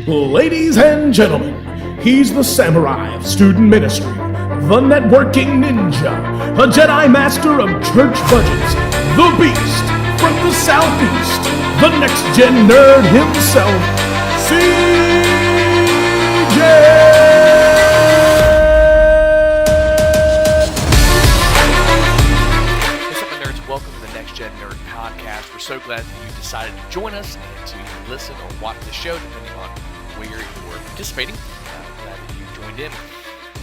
Ladies and gentlemen, he's the samurai of student ministry, the networking ninja, a Jedi master of church budgets, the beast from the southeast, the next-gen nerd himself, CJ! What's up, my nerds? Welcome to the Next Gen Nerd Podcast. We're so glad that you decided to join us and to listen or watch the show, depending on where you're participating. Glad that you joined in.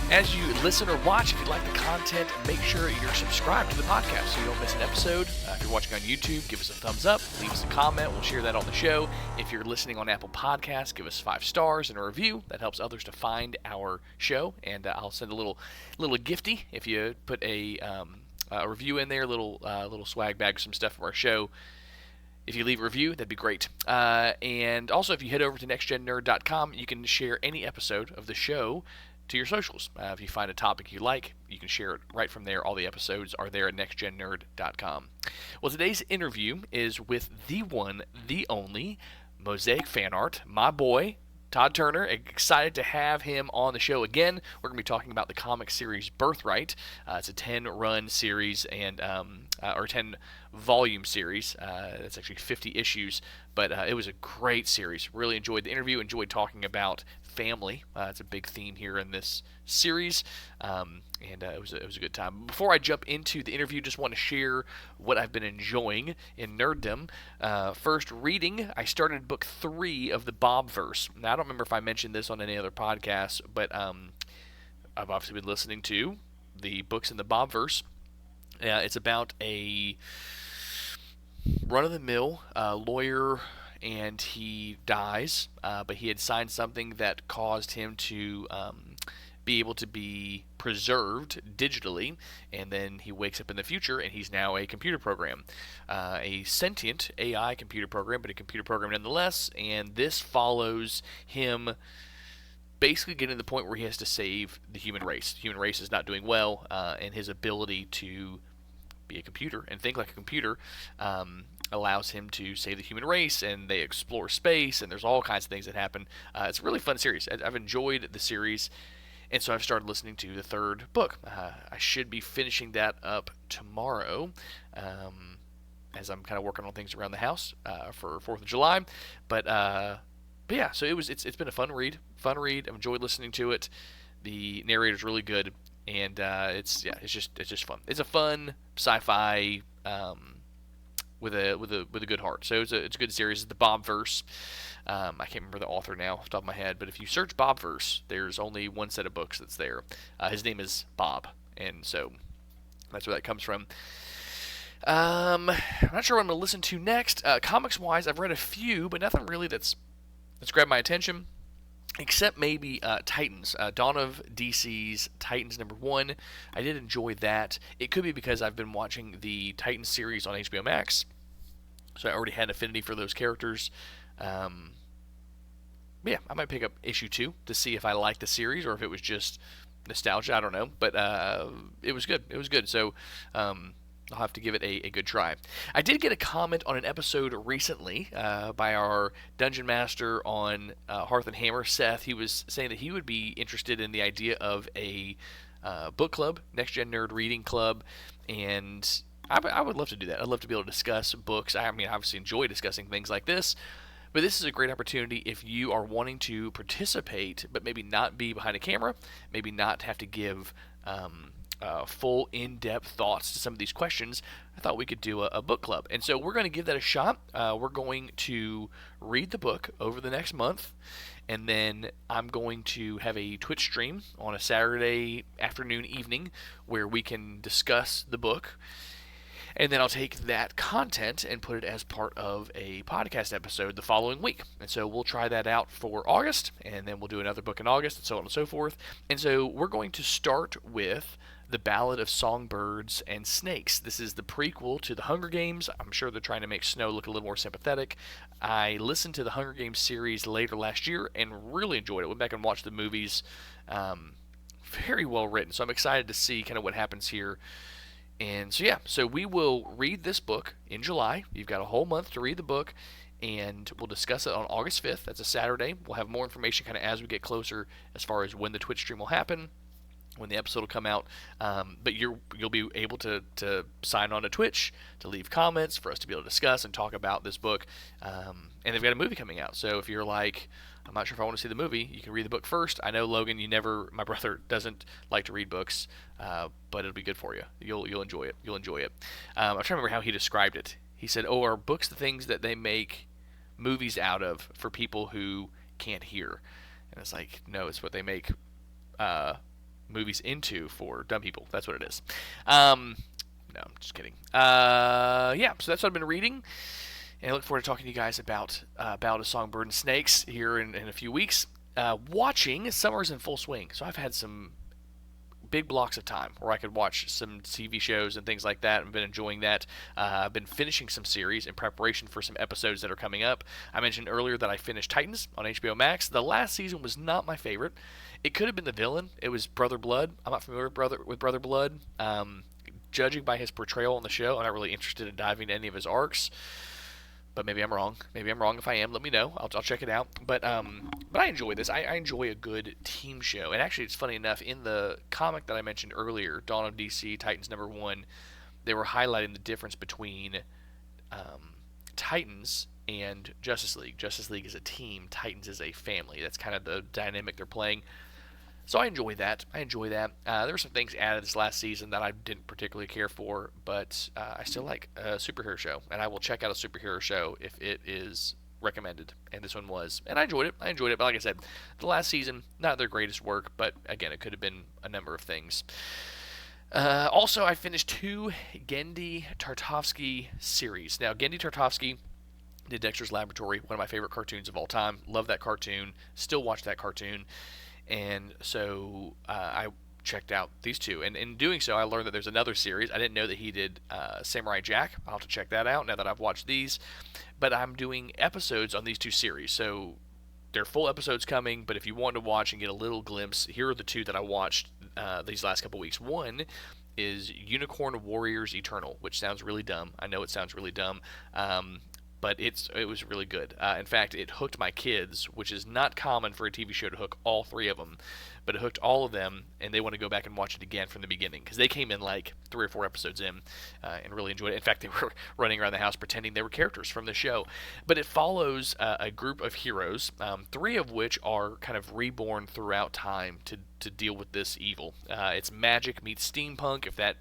As you listen or watch, if you like the content, make sure you're subscribed to the podcast so you don't miss an episode. If you're watching on YouTube, give us a thumbs up, leave us a comment. We'll share that on the show. If you're listening on Apple Podcasts, give us 5 stars and a review. That helps others to find our show. And I'll send a little gifty if you put a review in there, little swag bag, some stuff from our show. If you leave a review, that'd be great. And also, if you head over to nextgennerd.com, you can share any episode of the show to your socials. If you find a topic you like, you can share it right from there. All the episodes are there at nextgennerd.com. Well, today's interview is with the one, the only, Mosaic Fan Art, my boy, Todd Turner. Excited to have him on the show again. We're going to be talking about the comic series Birthright. It's a 10-run series and or 10-volume series. It's actually 50 issues, but it was a great series. Really enjoyed the interview. Enjoyed talking about family. It's a big theme here in this series, and it was a good time. Before I jump into the interview, just want to share what I've been enjoying in nerddom. First, reading. I started book 3 of the Bobverse. Now, I don't remember if I mentioned this on any other podcast, but I've obviously been listening to the books in the Bobverse. It's about a run-of-the-mill lawyer, and he dies, but he had signed something that caused him to be able to be preserved digitally, and then he wakes up in the future, and he's now a computer program, a sentient AI computer program, but a computer program nonetheless, and this follows him basically getting to the point where he has to save the human race. The human race is not doing well, and his ability to be a computer and think like a computer allows him to save the human race, and they explore space, and there's all kinds of things that happen. It's a really fun series. I've enjoyed the series, and so I've started listening to the 3rd book. I should be finishing that up tomorrow, as I'm kind of working on things around the house for 4th of July. But yeah, so it's been a fun read. I've enjoyed listening to it. The narrator's really good, and it's just fun. It's a fun sci-fi with a good heart. So it's a good series. It's the Bobverse. I can't remember the author now off the top of my head, but if you search Bobverse, there's only one set of books that's there. His name is Bob, and so that's where that comes from. I'm not sure what I'm going to listen to next. Comics-wise, I've read a few, but nothing really that's grabbed my attention, except maybe Titans. Dawn of DC's Titans #1. I did enjoy that. It could be because I've been watching the Titans series on HBO Max, so I already had an affinity for those characters. Yeah, I might pick up issue 2 to see if I like the series or if it was just nostalgia. I don't know, but it was good. It was good. So I'll have to give it a good try. I did get a comment on an episode recently by our Dungeon Master on Hearth and Hammer, Seth. He was saying that he would be interested in the idea of a book club, Next Gen Nerd Reading Club, and I would love to do that. I'd love to be able to discuss books. I mean, I obviously enjoy discussing things like this, but this is a great opportunity if you are wanting to participate, but maybe not be behind a camera, maybe not have to give full in-depth thoughts to some of these questions. I thought we could do a book club, and so we're going to give that a shot. We're going to read the book over the next month, and then I'm going to have a Twitch stream on a Saturday afternoon, evening, where we can discuss the book. And then I'll take that content and put it as part of a podcast episode the following week. And so we'll try that out for August, and then we'll do another book in August, and so on and so forth. And so we're going to start with The Ballad of Songbirds and Snakes. This is the prequel to The Hunger Games. I'm sure they're trying to make Snow look a little more sympathetic. I listened to the Hunger Games series later last year and really enjoyed it. Went back and watched the movies. Very well written. So I'm excited to see kind of what happens here. And so, yeah, so we will read this book in July. You've got a whole month to read the book. and we'll discuss it on August 5th. That's a Saturday. We'll have more information kind of as we get closer as far as when the Twitch stream will happen, when the episode will come out. But you'll be able to sign on to Twitch, to leave comments, for us to be able to discuss and talk about this book. And they've got a movie coming out. So if you're like, I'm not sure if I want to see the movie, you can read the book first. I know, Logan, my brother doesn't like to read books, but it'll be good for you. You'll enjoy it. You'll enjoy it. I'm trying to remember how he described it. He said, are books the things that they make movies out of for people who can't hear? And it's like, no, it's what they make movies into for dumb people. That's what it is. No, I'm just kidding. Yeah, so that's what I've been reading. And I look forward to talking to you guys about Ballad of Songbird and Snakes here in a few weeks. Watching, summer's in full swing. So I've had some big blocks of time where I could watch some TV shows and things like that. I've been enjoying that. I've been finishing some series in preparation for some episodes that are coming up. I mentioned earlier that I finished Titans on HBO Max. The last season was not my favorite. It could have been the villain. It was Brother Blood. I'm not familiar with Brother Blood. Judging by his portrayal on the show, I'm not really interested in diving into any of his arcs. But maybe I'm wrong. Maybe I'm wrong. If I am, let me know. I'll check it out. But I enjoy this. I enjoy a good team show. And actually, it's funny enough, in the comic that I mentioned earlier, Dawn of DC, Titans #1, they were highlighting the difference between Titans and Justice League. Justice League is a team. Titans is a family. That's kind of the dynamic they're playing. So I enjoy that. There were some things added this last season that I didn't particularly care for, but I still like a superhero show, and I will check out a superhero show if it is recommended, and this one was. And I enjoyed it. But like I said, the last season, not their greatest work, but again, it could have been a number of things. Also, I finished 2 Genndy Tartakovsky series. Now, Genndy Tartakovsky did Dexter's Laboratory, one of my favorite cartoons of all time. Love that cartoon. Still watch that cartoon. And so I checked out these 2. And in doing so, I learned that there's another series. I didn't know that he did Samurai Jack. I'll have to check that out now that I've watched these. But I'm doing episodes on these 2 series. So there are full episodes coming. But if you want to watch and get a little glimpse, here are the 2 that I watched these last couple weeks. One is Unicorn Warriors Eternal, which sounds really dumb. I know it sounds really dumb. But it was really good. In fact, it hooked my kids, which is not common for a TV show to hook all 3 of them. But it hooked all of them, and they want to go back and watch it again from the beginning. Because they came in like 3 or 4 episodes in and really enjoyed it. In fact, they were running around the house pretending they were characters from the show. But it follows a group of heroes, 3 of which are kind of reborn throughout time to deal with this evil. It's magic meets steampunk, if that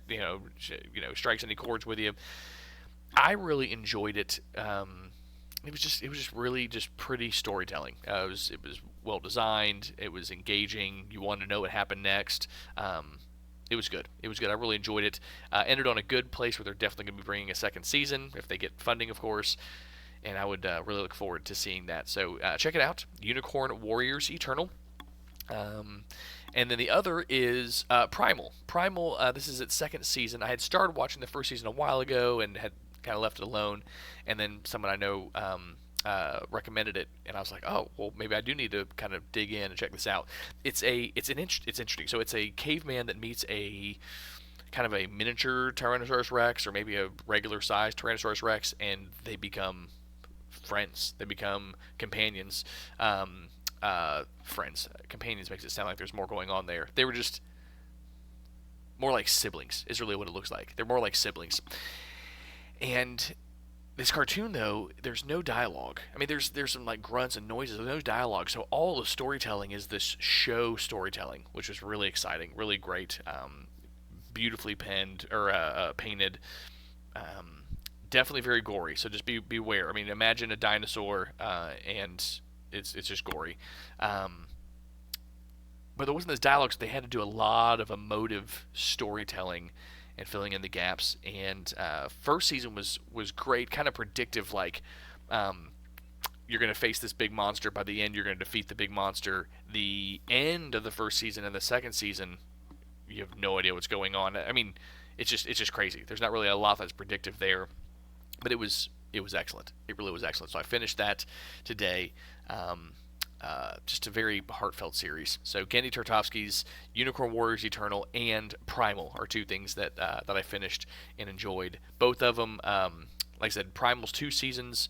strikes any chords with you. I really enjoyed it. It was just really just pretty storytelling. It was well designed. It was engaging. You wanted to know what happened next. It was good. I really enjoyed it. Ended on a good place where they're definitely going to be bringing a second season if they get funding, of course. And I would really look forward to seeing that. So check it out. Unicorn Warriors Eternal. And then the other is Primal. Primal, this is its second season. I had started watching the first season a while ago and had kind of left it alone. And then someone I know recommended it, and I was like, oh, well, maybe I do need to kind of dig in and check this out. It's interesting. So it's a caveman that meets a kind of a miniature Tyrannosaurus Rex, or maybe a regular sized Tyrannosaurus Rex, and they become friends. They become companions. Companions makes it sound like there's more going on there. They were just more like siblings, is really what it looks like. They're more like siblings. And this cartoon, though, there's no dialogue. I mean, there's some like grunts and noises. There's no dialogue. So all the storytelling is this show storytelling, which was really exciting, really great, beautifully penned or painted. Definitely very gory. So just beware. I mean, imagine a dinosaur, and it's just gory. But there wasn't this dialogue, so they had to do a lot of emotive storytelling and filling in the gaps. And first season was great, kind of predictive, like you're going to face this big monster. By the end, you're going to defeat the big monster. The end of the first season and the second season, you have no idea what's going on. I mean, it's just crazy. There's not really a lot that's predictive there, but it was excellent. It really was excellent. So I finished that today. Just a very heartfelt series. So Genndy Tartakovsky's Unicorn Warriors Eternal and Primal are 2 things that I finished and enjoyed. Both of them, like I said, Primal's 2 seasons,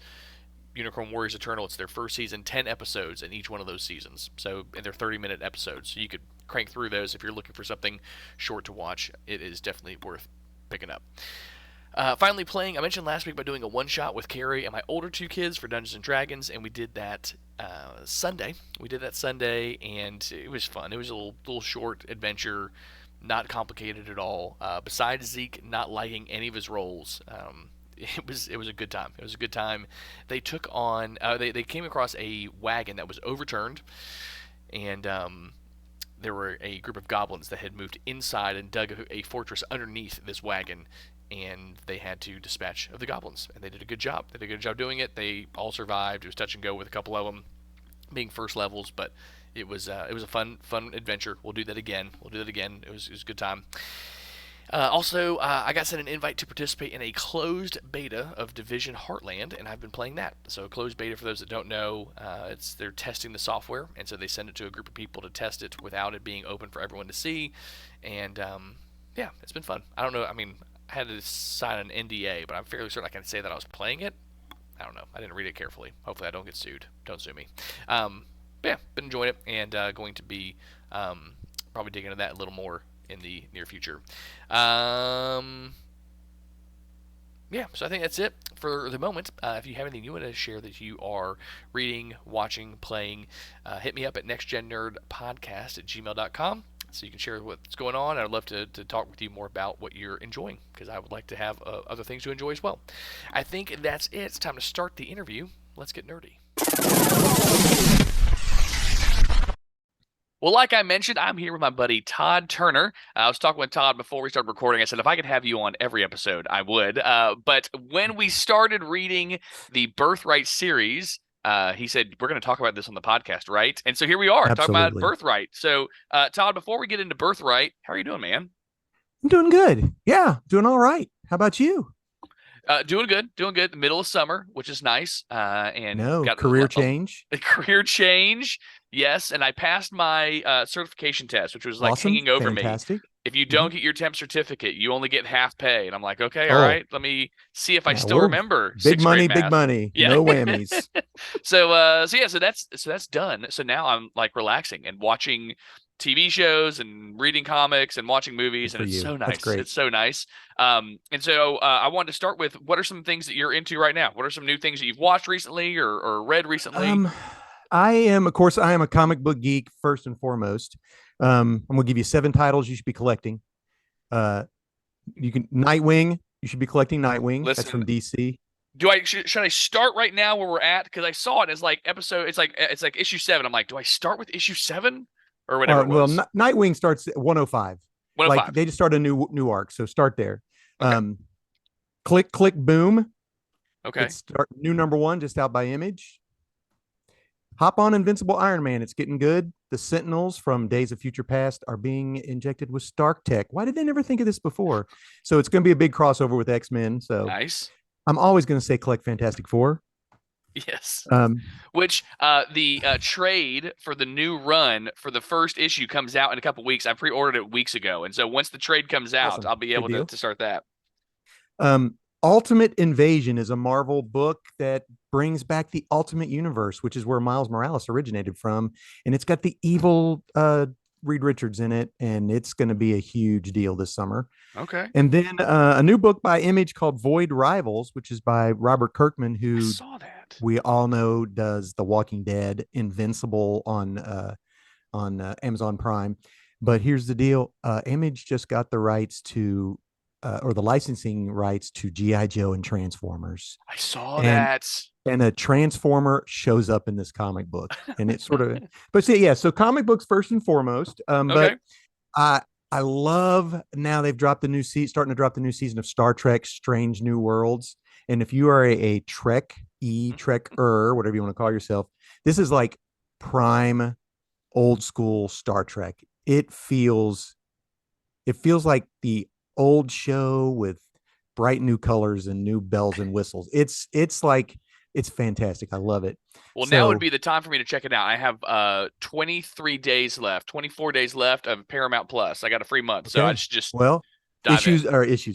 Unicorn Warriors Eternal. It's their first season, 10 episodes in each one of those seasons. So, and they're 30-minute episodes. So you could crank through those if you're looking for something short to watch. It is definitely worth picking up. Finally playing, I mentioned last week about doing a one-shot with Carrie and my older two kids for Dungeons & Dragons, and we did that Sunday. And it was fun. It was a little short adventure, not complicated at all. Besides Zeke not liking any of his roles, it was a good time. It was a good time. They took on they came across a wagon that was overturned, and there were a group of goblins that had moved inside and dug a fortress underneath this wagon, and they had to dispatch of the goblins, and they did a good job. They did a good job doing it. They all survived. It was touch and go with a couple of them being first levels, but it was a fun adventure. We'll do that again. It was a good time. Also, I got sent an invite to participate in a closed beta of Division Heartland, and I've been playing that. So, closed beta, for those that don't know, they're testing the software, and so they send it to a group of people to test it without it being open for everyone to see. And yeah, it's been fun. I don't know. I mean, I had to sign an NDA, but I'm fairly certain I can say that I was playing it. I don't know. I didn't read it carefully. Hopefully, I don't get sued. Don't sue me. But yeah, been enjoying it, and going to be probably digging into that a little more in the near future. Yeah, so I think that's it for the moment. If you have anything you want to share that you are reading, watching, playing, hit me up at nextgennerdpodcast@gmail.com so you can share what's going on. I'd love to talk with you more about what you're enjoying, because I would like to have other things to enjoy as well. I think that's it. It's time to start the interview. Let's get nerdy. Well, like I mentioned, I'm here with my buddy Todd Turner. I was talking with Todd before we started recording. I said if I could have you on every episode, I would. But when we started reading the Birthright series, he said, we're going to talk about this on the podcast, right? And so here we are, talking about Birthright. So, Todd, before we get into Birthright, how are you doing, man? I'm doing good. Yeah, doing all right. How about you? Doing good. The middle of summer, which is nice. And got career change. A career change. Yes, and I passed my certification test, which was like awesome. hanging over Fantastic. me. If you don't get your temp certificate, you only get half pay. And I'm like, okay, all right, let me see if I still remember. Big money. Yeah. No whammies. So that's done. So now I'm like relaxing and watching TV shows and reading comics and watching movies, and it's so nice. That's great. It's so nice. And so I wanted to start with, what are some things that you're into right now? What are some new things that you've watched recently or read recently? I am a comic book geek first and foremost. I'm going to give you 7 titles you should be collecting. Nightwing. You should be collecting Nightwing. Listen, that's from DC. Should I start right now where we're at? Because I saw it as like episode. It's like issue 7. I'm like, do I start with issue 7 or whatever? Well, Nightwing starts at 105. 105. Like they just start a new arc, so start there. Okay. Click Boom. Okay. It's new number 1 just out by Image. Hop on Invincible Iron Man. It's getting good. The Sentinels from Days of Future Past are being injected with Stark Tech. Why did they never think of this before? So it's going to be a big crossover with X-Men. So nice. I'm always going to say collect Fantastic Four. Yes. Which the trade for the new run for the first issue comes out in a couple weeks. I pre-ordered it weeks ago, and so once the trade comes out, awesome. I'll be able to start that. Ultimate Invasion is a Marvel book that brings back the Ultimate Universe, which is where Miles Morales originated from. And it's got the evil Reed Richards in it, and it's going to be a huge deal this summer. Okay. And then a new book by Image called Void Rivals, which is by Robert Kirkman, who I saw that. We all know does The Walking Dead, Invincible on Amazon Prime. But here's the deal. Image just got the rights to or the licensing rights to G.I. Joe and Transformers. I saw that. And a Transformer shows up in this comic book. And it's sort of, but see, yeah, so comic books first and foremost. Okay. But I love now they've dropped the new starting to drop the new season of Star Trek Strange New Worlds. And if you are a Trekker, whatever you want to call yourself, this is like prime old school Star Trek. It feels like the old show with bright new colors and new bells and whistles. It's fantastic. I love it. Well, now would be the time for me to check it out. I have 24 days left of Paramount Plus. I got a free month. Okay. So I just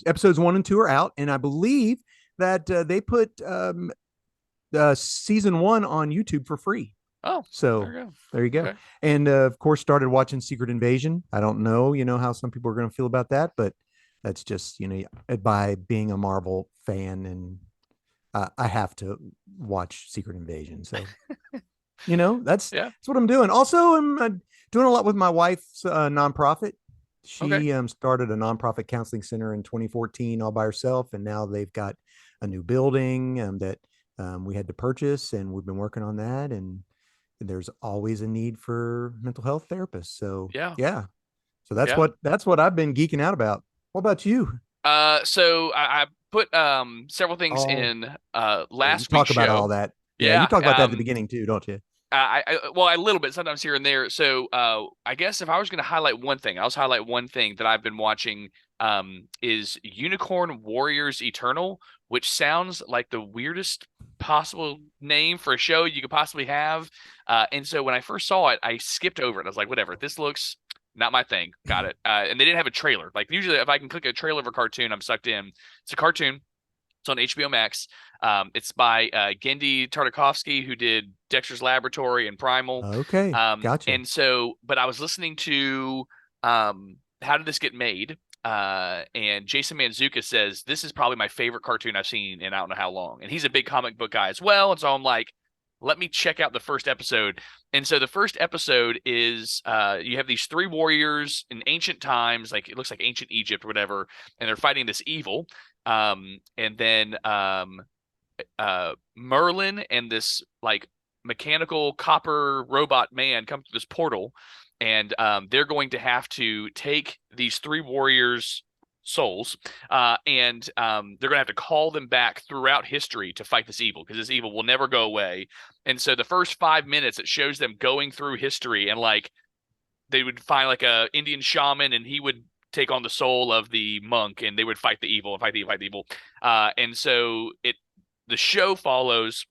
episodes 1 and 2 are out, and I believe that they put season 1 on YouTube for free. Oh, So there you go. there you go. Okay. And of course, started watching Secret Invasion. I don't know, how some people are going to feel about that, but that's just, by being a Marvel fan, and I have to watch Secret Invasion. So, Yeah. that's what I'm doing. Also, I'm doing a lot with my wife's nonprofit. Okay. She started a nonprofit counseling center in 2014 all by herself, and now they've got a new building that we had to purchase, and we've been working on that. And there's always a need for mental health therapists. So Yeah. yeah, so that's Yeah. what I've been geeking out about. What about you? So I put several things Oh, in yeah, you last talk week's about all show. that. Yeah, you Yeah. talk about that at the beginning too, don't you? Well, a little bit, sometimes here and there. So, I guess if I was going to highlight one thing, I'll just highlight one thing that I've been watching, is Unicorn Warriors Eternal, which sounds like the weirdest possible name for a show you could possibly have. And so when I first saw it, I skipped over it. I was like, whatever, this looks not my thing. Got it. And they didn't have a trailer. Like usually if I can click a trailer of a cartoon, I'm sucked in. It's a cartoon. It's on HBO Max. It's by Gendy Tartakovsky, who did Dexter's Laboratory and Primal. Okay, gotcha. And so, but I was listening to How Did This Get Made? And Jason Mantzoukas says, this is probably my favorite cartoon I've seen in I don't know how long. And he's a big comic book guy as well. And so I'm like, let me check out the first episode. And so the first episode is you have these three warriors in ancient times, like it looks like ancient Egypt or whatever, and they're fighting this evil. And then Merlin and this like mechanical copper robot man come through this portal, and they're going to have to take these three warriors' souls, and they're going to have to call them back throughout history to fight this evil, because this evil will never go away. And so the first 5 minutes, it shows them going through history, and like they would find like a Indian shaman, and he would take on the soul of the monk, and they would fight the evil, fight the evil. And so the show follows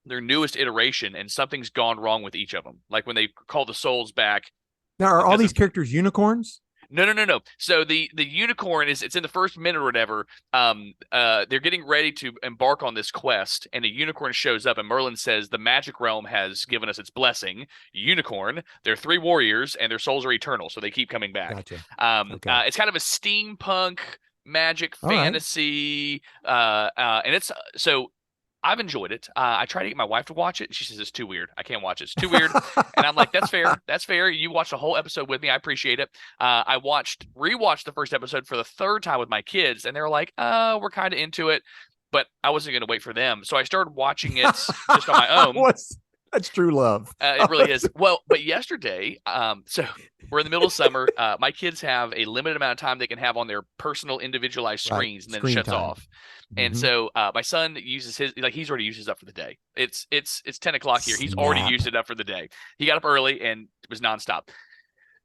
their newest iteration, and something's gone wrong with each of them. Like when they call the souls back. Now, are all these characters unicorns? No. So the unicorn it's in the first minute or whatever. They're getting ready to embark on this quest, and a unicorn shows up, and Merlin says the magic realm has given us its blessing. Unicorn, they're three warriors, and their souls are eternal, so they keep coming back. Gotcha. Okay. It's kind of a steampunk magic fantasy, and it's so. I've enjoyed it. I tried to get my wife to watch it, and she says it's too weird. I can't watch it. It's too weird. And I'm like, that's fair. That's fair. You watched a whole episode with me. I appreciate it. I rewatched the first episode for the third time with my kids, and they were like, we're kind of into it, but I wasn't going to wait for them. So I started watching it just on my own. That's true love. It really is. Well, but yesterday, so we're in the middle of summer. My kids have a limited amount of time they can have on their personal individualized screens, and then it shuts off. And so my son uses his, like he's already used his up for the day. It's 10 o'clock here. He's already used it up for the day. He got up early and it was nonstop.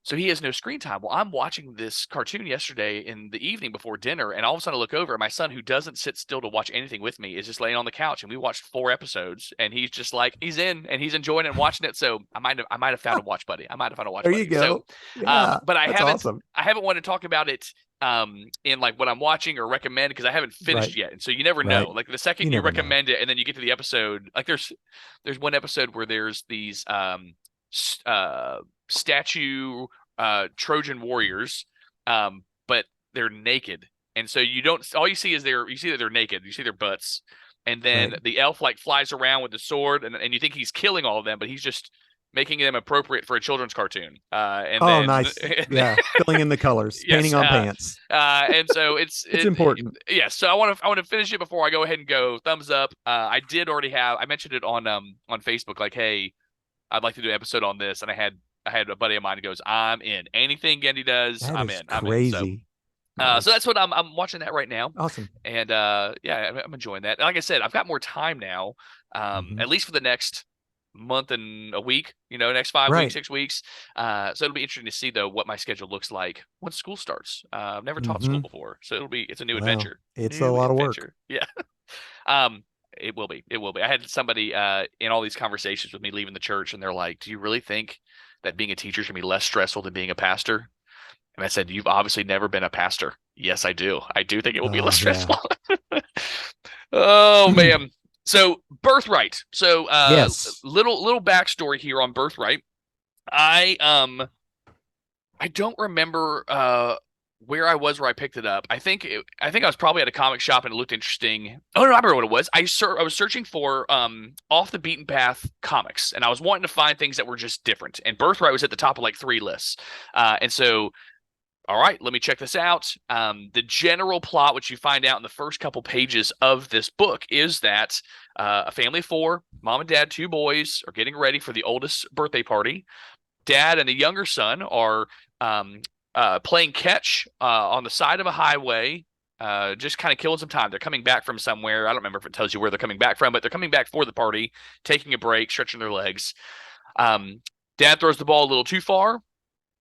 So he has no screen time. Well, I'm watching this cartoon yesterday in the evening before dinner, and all of a sudden I look over, and my son, who doesn't sit still to watch anything with me, is just laying on the couch, and we watched 4 episodes, and he's just like, he's in, and he's enjoying it and watching it. So I might have found a watch buddy. There you go. So, yeah, but I haven't awesome. I haven't wanted to talk about it in like what I'm watching or recommend, because I haven't finished yet, and so you never know. Like the second you recommend it, and then you get to the episode, like there's one episode where there's these statue Trojan warriors, but they're naked, and so all you see is you see that they're naked, you see their butts, and then the elf like flies around with the sword, and you think he's killing all of them, but he's just making them appropriate for a children's cartoon. Nice. Yeah, filling in the colors, yes, painting on pants. And so it's important. Yes, so I want to finish it before I go ahead and go thumbs up. I did already I mentioned it on Facebook, like, hey, I'd like to do an episode on this, and I had a buddy of mine who goes, I'm in. Anything Gendy does, I'm in. Crazy. So that's what I'm watching that right now. Awesome. And yeah, I'm enjoying that. And like I said, I've got more time now, at least for the next month and a week, next 5 weeks, 6 weeks. So it'll be interesting to see though what my schedule looks like once school starts. I've never taught school before, so it's a new adventure. It's a lot of work. Yeah. It will be. I had somebody in all these conversations with me leaving the church, and they're like, do you really think that being a teacher is going to be less stressful than being a pastor? And I said, you've obviously never been a pastor. Yes, I do. I do think it will be less stressful. Oh, man. So Birthright. So Yes. little backstory here on Birthright. I don't remember where I was where I picked it up. I think I was probably at a comic shop and it looked interesting. Oh no, I remember what it was. I was searching for off the beaten path comics, and I was wanting to find things that were just different. And Birthright was at the top of like 3 lists. And so all right, let me check this out. The general plot, which you find out in the first couple pages of this book, is that a family of 4, mom and dad, 2 boys, are getting ready for the oldest birthday party. Dad and the younger son are playing catch on the side of a highway, just kind of killing some time. They're coming back from somewhere. I don't remember if it tells you where they're coming back from, but they're coming back for the party, taking a break, stretching their legs. Dad throws the ball a little too far.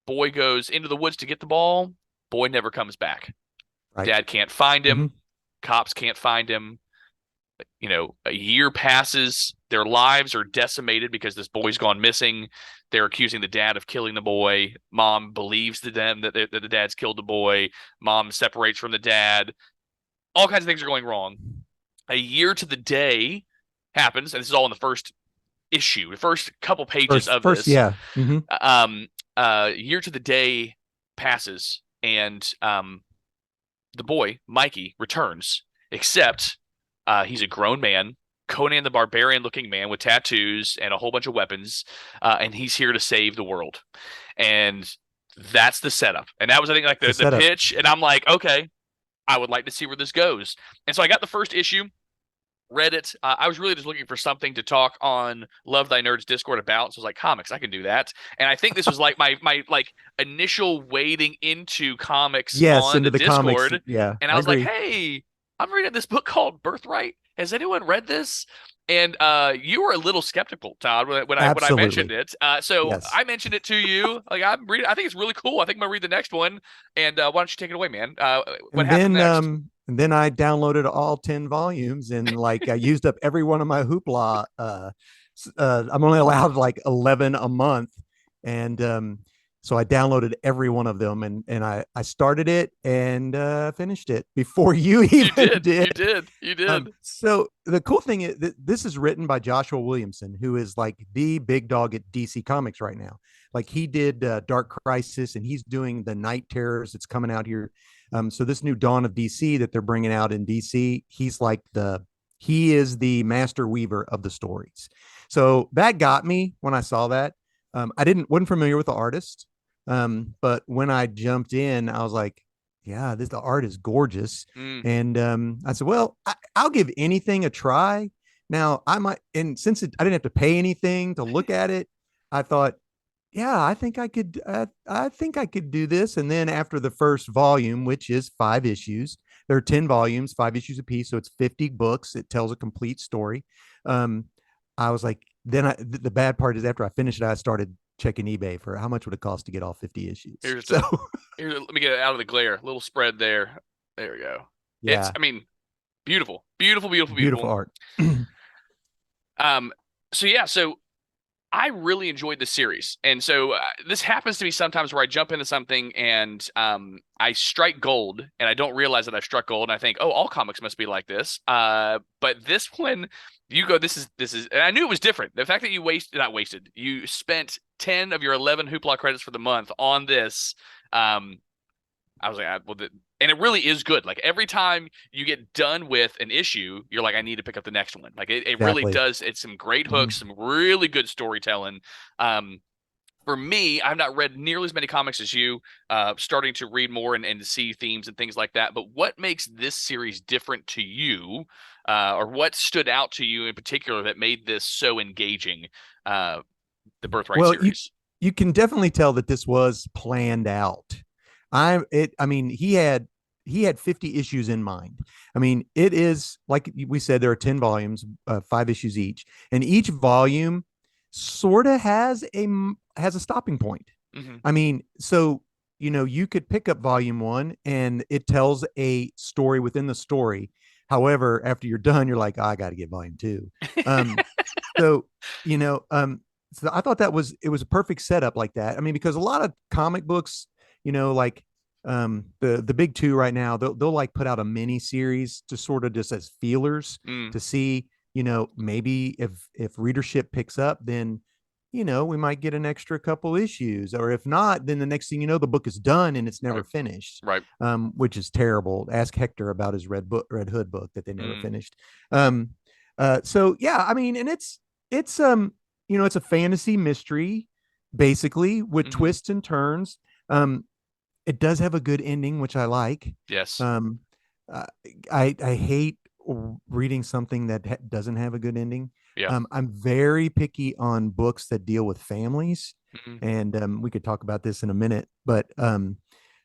Boy goes into the woods to get the ball. Boy never comes back. Right. Dad can't find him. Cops can't find him. A year passes. Their lives are decimated because this boy's gone missing. They're accusing the dad of killing the boy. Mom believes to them that the dad's killed the boy. Mom separates from the dad. All kinds of things are going wrong. A year to the day happens, and this is all in the first issue, the first couple pages of this. Yeah. Year to the day passes, and the boy, Mikey, returns, except he's a grown man, Conan the Barbarian looking man with tattoos and a whole bunch of weapons, and he's here to save the world. And that's the setup. And that was, I think, like the pitch. And I'm like, okay, I would like to see where this goes. And so I got the first issue, read it. I was really just looking for something to talk on Love Thy Nerds Discord about. So I was like, comics, I can do that. And I think this was like my like initial wading into comics on into the Discord. Comics. Yeah. And I was like, hey, I'm reading this book called Birthright. Has anyone read this? And you were a little skeptical, Todd, when I mentioned it. So yes. I mentioned it to you. Like, I'm reading. I think it's really cool. I think I'm gonna read the next one. And why don't you take it away, man? What happened next? And then I downloaded all 10 volumes and like I used up every one of my Hoopla. I'm only allowed like 11 a month. And so I downloaded every one of them and I started it and finished it before you even did. You did. So the cool thing is that this is written by Joshua Williamson, who is like the big dog at DC Comics right now. Like he did Dark Crisis and he's doing the Night Terrors that's coming out here. So this new Dawn of DC that they're bringing out in DC, he is the master weaver of the stories. So that got me when I saw that. Wasn't familiar with the artist. But when I jumped in, I was like, yeah, the art is gorgeous. And I said, well, I'll give anything a try. Now I might, and since I didn't have to pay anything to look at it, I thought, yeah, I think I could do this. And then after the first volume, which is 5 issues, there are 10 volumes, 5 issues a piece. So it's 50 books. It tells a complete story. I was like, the bad part is after I finished it, I started checking eBay for how much would it cost to get all 50 issues. Let me get it out of the glare. A little spread there. There we go. Yeah. Beautiful art. So I really enjoyed the series. And so this happens to me sometimes where I jump into something and I strike gold and I don't realize that I've struck gold. And I think, oh, all comics must be like this. But this one, you go, this is, and I knew it was different. The fact that you spent 10 of your 11 Hoopla credits for the month on this. I was like, and it really is good. Like every time you get done with an issue, you're like, I need to pick up the next one. Like it really does. It's some great hooks, some really good storytelling. For me, I've not read nearly as many comics as you, starting to read more and to see themes and things like that. But what makes this series different to you, or what stood out to you in particular that made this so engaging, the Birthright series? You can definitely tell that this was planned out. He had 50 issues in mind. I mean, it is like we said, there are 10 volumes, 5 issues each, and each volume sort of has a stopping point. Mm-hmm. I mean, so, you could pick up volume 1 and it tells a story within the story. However, after you're done, you're like, oh, I got to get volume 2. So I thought it was a perfect setup like that. I mean, because a lot of comic books, like the big 2 right now, they'll like put out a mini series to sort of just as feelers to see, maybe if readership picks up, then we might get an extra couple issues, or if not, then the next thing you know, the book is done and it's never Right. finished. Right. Which is terrible. Ask Hector about his Red Hood book that they never Mm. finished. So yeah, I mean, and it's it's a fantasy mystery basically with Mhm. twists and turns. It does have a good ending, which I like. Yes. Um, uh, I hate reading something that doesn't have a good ending. Yeah. I'm very picky on books that deal with families, Mhm. and we could talk about this in a minute. But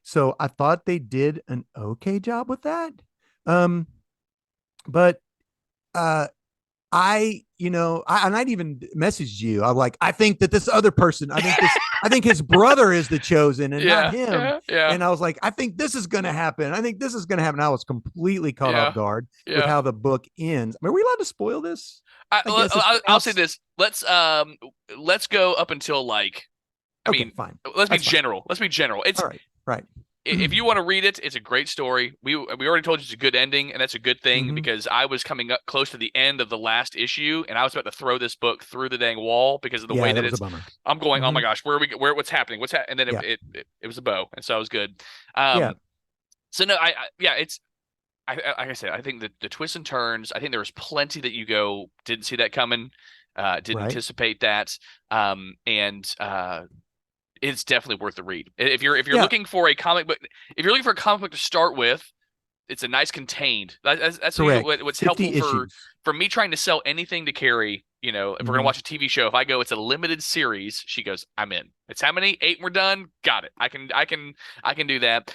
so I thought they did an okay job with that. Um, but uh, and I'd even messaged you. I'm like, I think that this other person, I think his brother is the chosen and not Yeah. him. Yeah. Yeah. And I was like, I think this is going to happen. I think this is going to happen. I was completely caught off Yeah. guard with Yeah. how the book ends. Are we allowed to spoil this? I guess it's I'll say pronounced. this. Let's go up until like, I Okay, mean, fine. let's be That's fine. general. Let's be general. All right. Right. If you want to read it, it's a great story. We already told you it's a good ending, and that's a good thing Mhm. because I was coming up close to the end of the last issue, and I was about to throw this book through the dang wall because of the way Yeah, that that was a it's. bummer. I'm going, oh my Mhm. gosh, what's happening? And then Yeah. it was a bow, and so I was good. Yeah. So no, yeah, like I said, I think that the twists and turns. I think there was plenty that you go didn't see that coming, didn't Right. anticipate that, and it's definitely worth the read. If you're Yeah. looking for a comic book, if you're looking for a comic book to start with, it's a nice contained. That's usually Correct. what's helpful 50 issues. for me trying to sell anything to Carrie. If we're gonna Mhm. watch a TV show, if I go, it's a limited series. She goes, I'm in. It's how many? 8 and we're done. Got it. I can do that.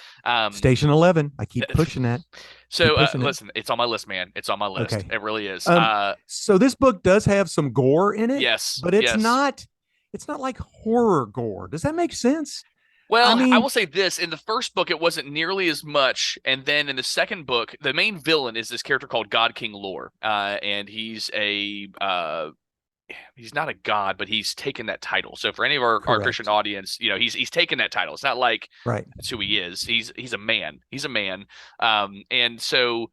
Station 11. I keep pushing that. Keep So pushing it. listen, it's on my list, man. It's on my list. Okay. It really is. So this book does have some gore in it, Yes, but yes. it's not like horror gore. Does that make sense? I Well, I mean, will say this. In the first book, it wasn't nearly as much. And then in the second book, the main villain is this character called God King Lore. And he's not a god, but he's taken that title. So for any of our Christian correct. audience, he's taken that title. It's not like Right. that's who he is. He's a man. He's a man. And so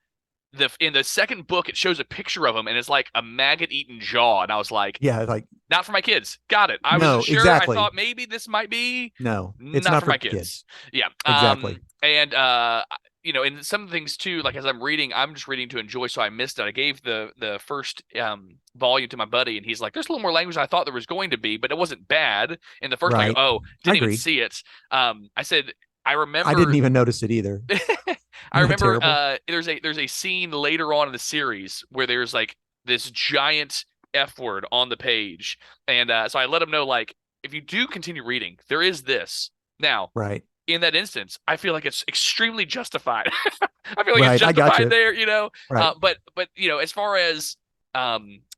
in the second book, it shows a picture of him, and it's like a maggot-eaten jaw. And I was like, Yeah, like not for my kids. Got it. I wasn't no, sure. I exactly. thought maybe this might be No, it's not not for for my kids. kids. Yeah. Exactly. And and some things too, like as I'm reading, I'm just reading to enjoy, so I missed it. I gave the first volume to my buddy, and he's like, "There's a little more language than I thought there was going to be, but it wasn't bad." In the first, I go, Right. "Oh, I didn't even agree. see it." I said, "I I remember." didn't even notice it either. I Isn't that remember terrible? there's a scene later on in the series where there's like this giant F word on the page, and so I let him know, like, if you do continue reading, there is this. Now, Right. in that instance, I feel like it's extremely justified. I feel like it's Right. I got justified you. there. Right. But as far as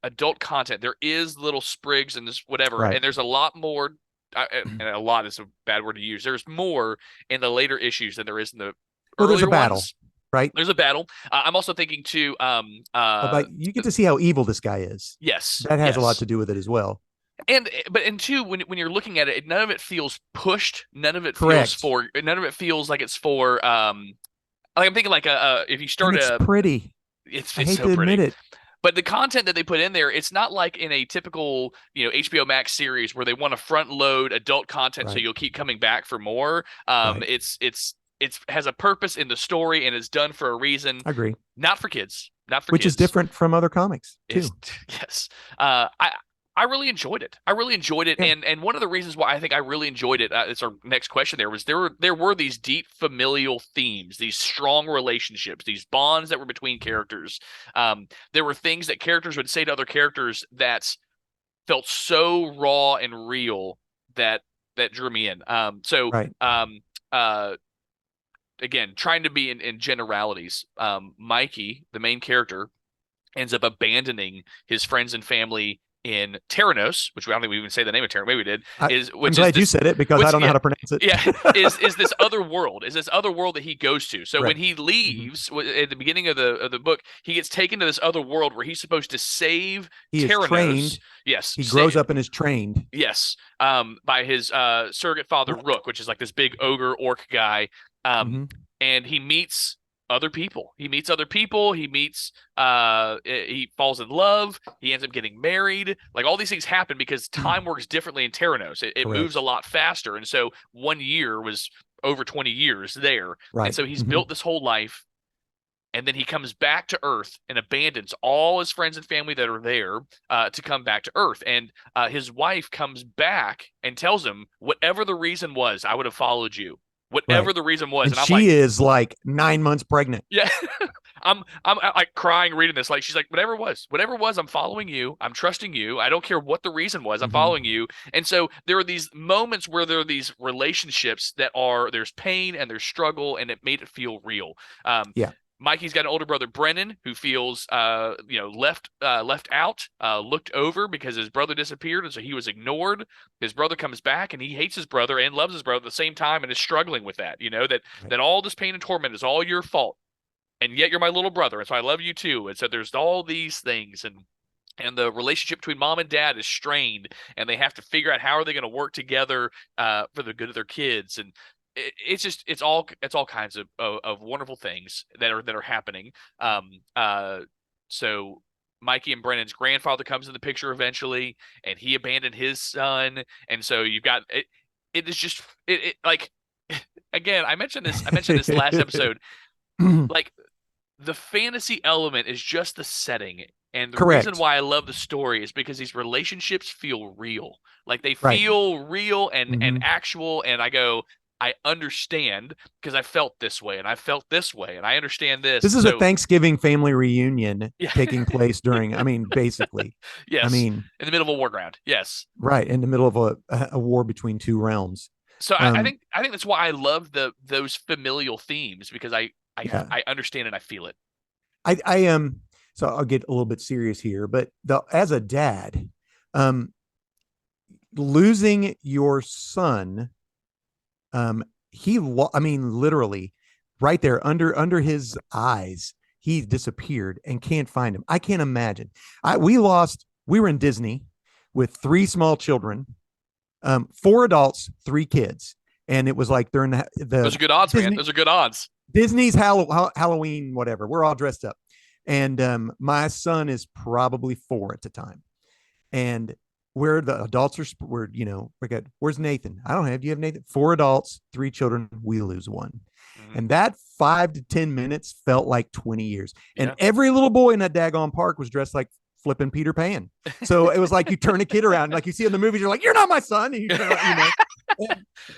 adult content, there is little sprigs and this whatever, Right. and there's a lot more. And a lot is a bad word to use. There's more in the later issues than there is in the Well, there's a earlier battle, ones. right? There's a battle. I'm also thinking too. About you get to see how evil this guy is. Yes, That has a lot yes, to do with it as well. and two, when you're looking at it, none of it feels pushed. Correct. None of it feels like it's for. Like I'm thinking like if you And start it's pretty. I it's hate so to admit pretty. it. But the content that they put in there, it's not like in a typical, HBO Max series where they want to front load adult content so Right. you'll keep coming back for more. Right. It's has a purpose in the story and it's done for a reason. I agree. Not for kids. Not for Which is kids. different from other comics It's too. yes. I really enjoyed it. I really enjoyed it, Yeah. and one of the reasons why I think I really enjoyed it. It's our next question. There were these deep familial themes, these strong relationships, these bonds that were between characters. There were things that characters would say to other characters that felt so raw and real that drew me in. Right. Uh, Again, trying to be in generalities. Mikey, the main character, ends up abandoning his friends and family in Terranos, which I don't think we even say the name of Terranos. Maybe we did. I'm glad you said it because I don't know how to pronounce it. Yeah, is this other world? Is this other world that he goes to? So when Correct. he leaves at the beginning of the book, he gets taken to this other world where he's supposed to save He is Terranos. trained. Yes, He grows up and is trained. yes, by his surrogate father Rook. Rook, which is like this big ogre orc guy. Um, hmm and he meets other people. He meets other people. He falls in love. He ends up getting married. Like all these things happen because time works differently in Terranos. It moves a Correct. lot faster. And so 1 year was over 20 years there. And Right. so he's Hmm. built this whole life, and then he comes back to Earth and abandons all his friends and family that are there to come back to Earth. And his wife comes back and tells him, whatever the reason was, I would have followed you. Right. Whatever the reason was. And And I'm like, she is like 9 months pregnant. yeah. I'm like crying reading this. Like she's like, whatever it was, I'm following you. I'm trusting you. I don't care what the reason was. I'm Hmm. following you. And so there are these moments where there are these relationships that are there's pain and there's struggle, and it made it feel real. Um, Yeah. Mikey's got an older brother, Brennan, who feels left out, looked over because his brother disappeared, and so he was ignored. His brother comes back, and he hates his brother and loves his brother at the same time, and is struggling with that. You know that Right. that all this pain and torment is all your fault, and yet you're my little brother, and so I love you too. And so there's all these things, and the relationship between mom and dad is strained, and they have to figure out how are they going to work together for the good of their kids. And it's all kinds of wonderful things that are happening. Um, uh, so Mikey and Brennan's grandfather comes in the picture eventually, and he abandoned his son, and so you've got it. It is just like again. I mentioned this last episode. Like the fantasy element is just the setting. And the reason Correct. why I love the story is because these relationships feel real. Like they Right. feel real and Hmm. actual. And I go, I understand because I felt this way and I felt this way and I understand this. This And is a so, Thanksgiving family reunion yeah, taking place during, I mean, basically, I yes, mean, in the middle of a war ground. Yes. right in the middle of a war between two realms. So I Um, think that's why I love those familial themes because yeah, I understand and I feel it. I am. So I'll get a little bit serious here, but as a dad, um, losing your son, um, I mean, literally, right there under his eyes, he disappeared and can't find him. I can't imagine. We were in Disney with three small children, four adults, three kids, and it was like during Those the are good odds, man. Disney Those are good odds. Disney's Halloween, whatever. We're all dressed up, and my son is probably four at the time, and where the adults we're we got, where's Nathan? I don't have. Do you have Nathan? Four adults, three children. We lose one, Hmm. and that 5 to 10 minutes felt like 20 years. And Yeah. every little boy in that daggone park was dressed like flipping Peter Pan. So it was like you turn a kid around, like you see in the movies, you're like, you're not my son. And you turn around,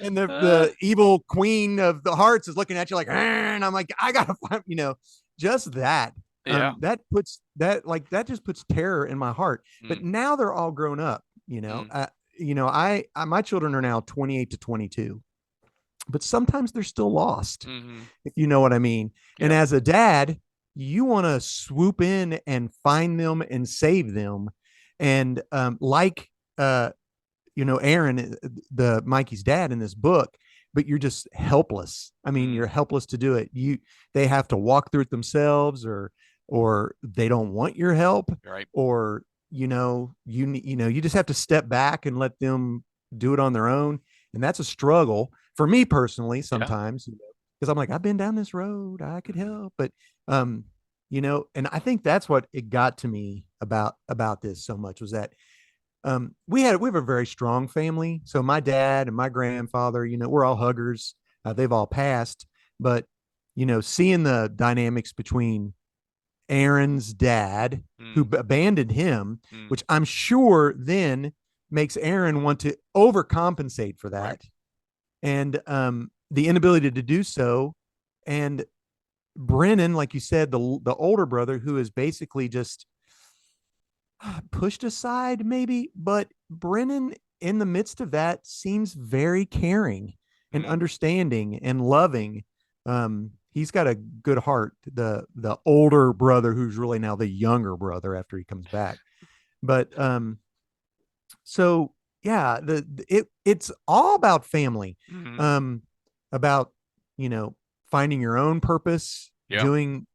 and Uh, the evil queen of the hearts is looking at you like, and I'm like, I gotta find, just that. yeah. That just puts terror in my heart. But Mm, now they're all grown up. mm, I my children are now 28 to 22, but sometimes they're still lost, hmm. if you know what I mean. And Yep. as a dad, you want to swoop in and find them and save them. And uh, Aaron, the Mikey's dad in this book, but you're just helpless. I mean, Mm, you're helpless to do it. They have to walk through it themselves, or they don't want your help, right. or you just have to step back and let them do it on their own. And that's a struggle for me personally Yeah. sometimes, because I'm like, I've been down this road, I could Hmm. help. But and I think that's what it got to me about this so much, was that we have a very strong family. So my dad and my grandfather, we're all huggers. They've all passed, but seeing the dynamics between Aaron's dad, who Mm, abandoned him, mm, which I'm sure then makes Aaron want to overcompensate for right. that, and the inability to do so, and Brennan, like you said, the older brother, who is basically just pushed aside, maybe. But Brennan, in the midst of that, seems very caring and Mm, understanding and loving. He's got a good heart. The older brother, who's really now the younger brother after he comes back. But so yeah, it's all about family, mm, um, about you know finding your own purpose, yeah. doing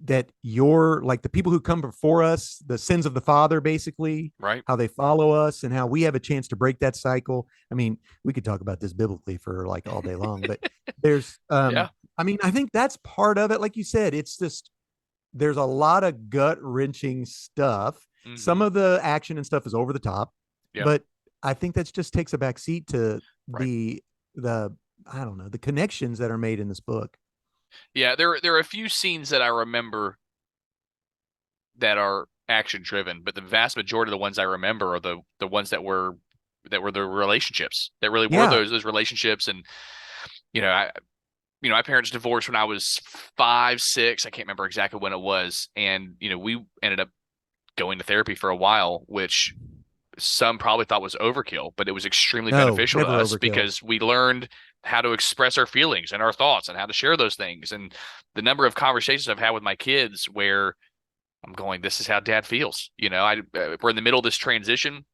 that you're like the people who come before us, the sins of the father, basically, Right. how they follow us and how we have a chance to break that cycle. I mean, we could talk about this biblically for like all day long, but there's, Yeah. I mean, I think that's part of it. Like you said, it's just, there's a lot of gut wrenching stuff. Some Hmm. of the action and stuff is over the top, Yeah. but I think that just takes a back seat to Right. the, I don't know, the connections that are made in this book. Yeah. There are a few scenes that I remember that are action driven, but the vast majority of the ones I remember are the ones that were the relationships that really were Yeah. those relationships. And you know, my parents divorced when I was 5, 6. I can't remember exactly when it was, and we ended up going to therapy for a while, which some probably thought was overkill, but it was extremely No, beneficial to never us overkill. because we learned how to express our feelings and our thoughts and how to share those things. And the number of conversations I've had with my kids where I'm going, this is how dad feels. We're in the middle of this transition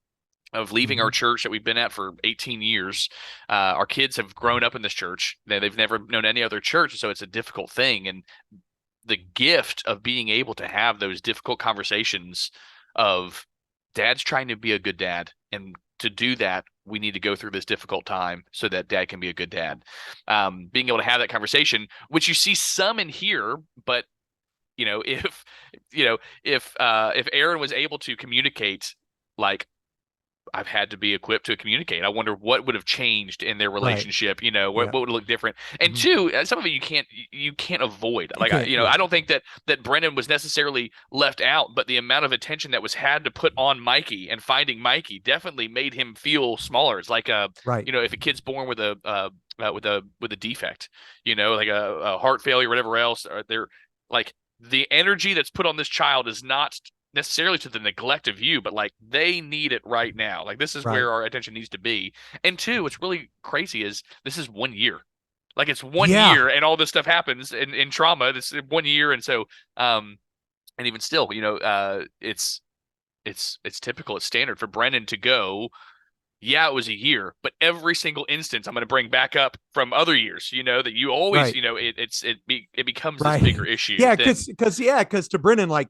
of leaving our Hmm. church that we've been at for 18 years. Our kids have grown up in this church. They've never known any other church, so it's a difficult thing. And the gift of being able to have those difficult conversations of dad's trying to be a good dad, and to do that, we need to go through this difficult time so that dad can be a good dad. Being able to have that conversation, which you see some in here, but if if Aaron was able to communicate like I've had to be equipped to communicate. I wonder what would have changed in their Right. relationship. What Yeah. would look different. And Hmm. two, some of it you can't avoid. You Like can't. Yeah. I don't think that Brennan was necessarily left out, but the amount of attention that was had to put on Mikey and finding Mikey definitely made him feel smaller. It's like Right. if a kid's born with a defect, like a heart failure, or whatever else, or they're like the energy that's put on this child is not necessarily to the neglect of you, but like they need it right now. Like this is Right. where our attention needs to be. And two, what's really crazy is this is 1 year. Like it's one Yeah. year and all this stuff happens in trauma. This 1 year. And so and even still, it's typical, it's standard for Brennan to go, yeah, it was a year, but every single instance I'm going to bring back up from other years, that you always, Right. it becomes this Right. bigger issue Yeah. than Because to Brennan, like,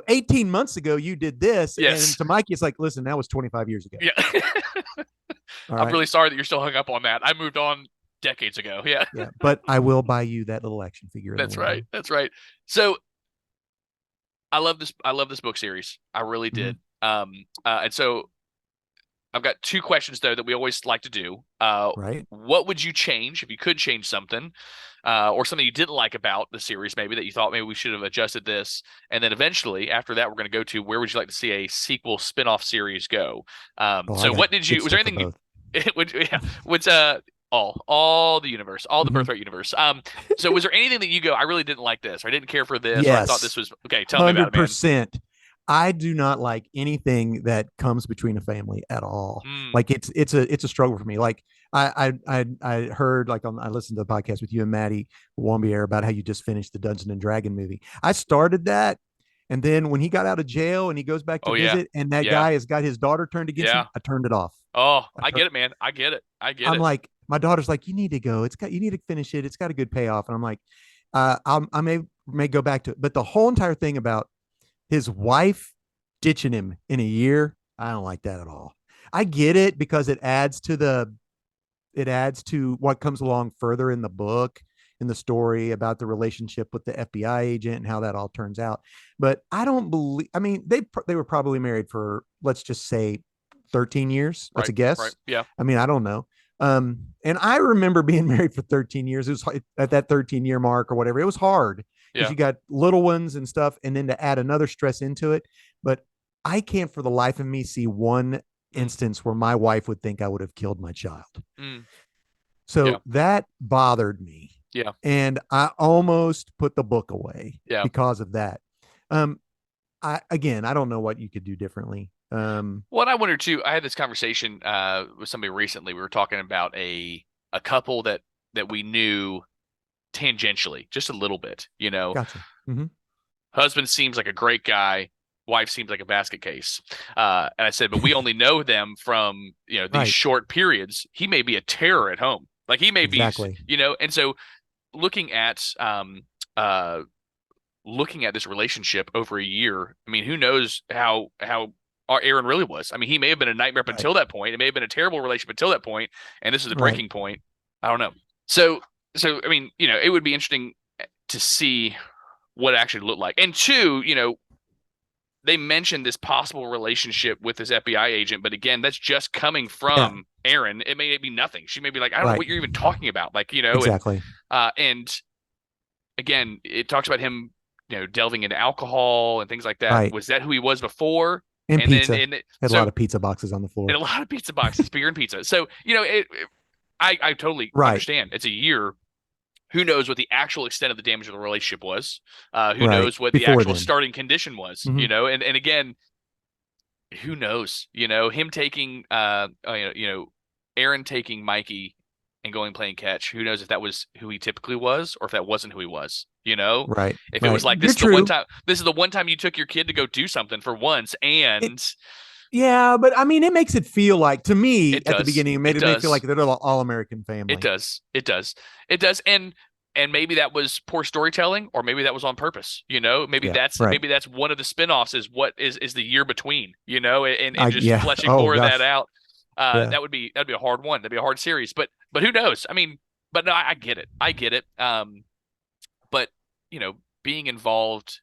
18 months ago, you did this. And yes. to Mikey, it's like, listen, that was 25 years ago. Yeah. All I'm right. really sorry that you're still hung up on that. I moved on decades ago. Yeah, Yeah. But I will buy you that little action figure in the that's right. window. That's right. So I love this. I love this book series. I really Hmm. did. And so I've got two questions though that we always like to do. Right. What would you change if you could change something, or something you didn't like about the series, maybe that you thought maybe we should have adjusted this, and then eventually after that we're going to go to where would you like to see a sequel spin-off series go? Oh, I So got what did good you? Was there stuff for anything? both. Would yeah? What's all the universe, all the Hmm. Birthright universe. So was there anything that you go, I really didn't like this, or I didn't care for this, or I thought this Yes. was okay? Tell me about it, man. 100%. I do not like anything that comes between a family at all. Mm. Like it's a struggle for me. Like I heard like I listened to the podcast with you and Maddie Wambier about how you just finished the Dungeon and Dragon movie. I started that, and then when he got out of jail and he goes back to Oh yeah, visit, and that yeah, guy has got his daughter turned against him, yeah. I turned it off. Oh, I I tur- get it, man. I get it. I get I'm it. like, my daughter's like, you need to go. You need to finish it. It's got a good payoff. And I'm like, I may go back to it. But the whole entire thing about his wife ditching him in a year, I don't like that at all. I get it because it adds to what comes along further in the book, in the story about the relationship with the FBI agent and how that all turns out. But I don't believe. I mean, they were probably married for, let's just say, 13 years. That's Right, a right. guess. Yeah, I mean, I don't know. And I remember being married for 13 years. It was at that 13-year mark or whatever. It was hard because yeah. you got little ones and stuff, and then to add another stress into it. But I can't for the life of me see one Mm, instance where my wife would think I would have killed my child. mm. Yeah, So that bothered me. yeah, And I almost put the book away yeah. because of that. Um, I don't know what you could do differently. Well, and I wonder too. I had this conversation with somebody recently. We were talking about a couple that we knew tangentially, just a little bit. Gotcha. Hmm. Husband seems like a great guy. Wife seems like a basket case. And I said, but we only know them from these Right. short periods. He may be a terror at home. Like he may be, Exactly. and so looking at uh looking at this relationship over a year, I mean, who knows how our Aaron really was? I mean, he may have been a nightmare up Right. until that point. It may have been a terrible relationship until that point, and this is the Right. breaking point. I don't know. So I mean, it would be interesting to see what it actually looked like. And two, they mentioned this possible relationship with this FBI agent, but again, that's just coming Yeah. from Aaron. It may be nothing. She may be like, I don't know Right. what you're even talking about. Like, Exactly. and again, it talks about him, delving into alcohol and things like that. Right. Was that who he was before? And pizza. Then, Had a lot of pizza boxes on the floor. and a lot of pizza boxes, beer and pizza. So, I totally Right. understand. It's a year. Who knows what the actual extent of the damage of the relationship was? Who Right. knows what the Before actual then. starting condition was? Mhm. And again, who knows? Him taking, Aaron taking Mikey and going playing catch. Who knows if that was who he typically was, or if that wasn't who he was? Right. If it was like, You're this is the one true. time, this is the one time you took your kid to go do something for once, and Yeah, but I mean, it makes it feel like, to me, It at the does. beginning, it made It me does. feel like they're an all-American family. it does, and maybe that was poor storytelling, or maybe that was on purpose. Maybe Yeah, that's right. maybe that's one of the spinoffs, is what is the year between. And just Yeah. fleshing Oh more of that gosh. out. Yeah. That'd be a hard one. That'd be a hard series. But who knows? I mean, but no, I get it. I get it. But being involved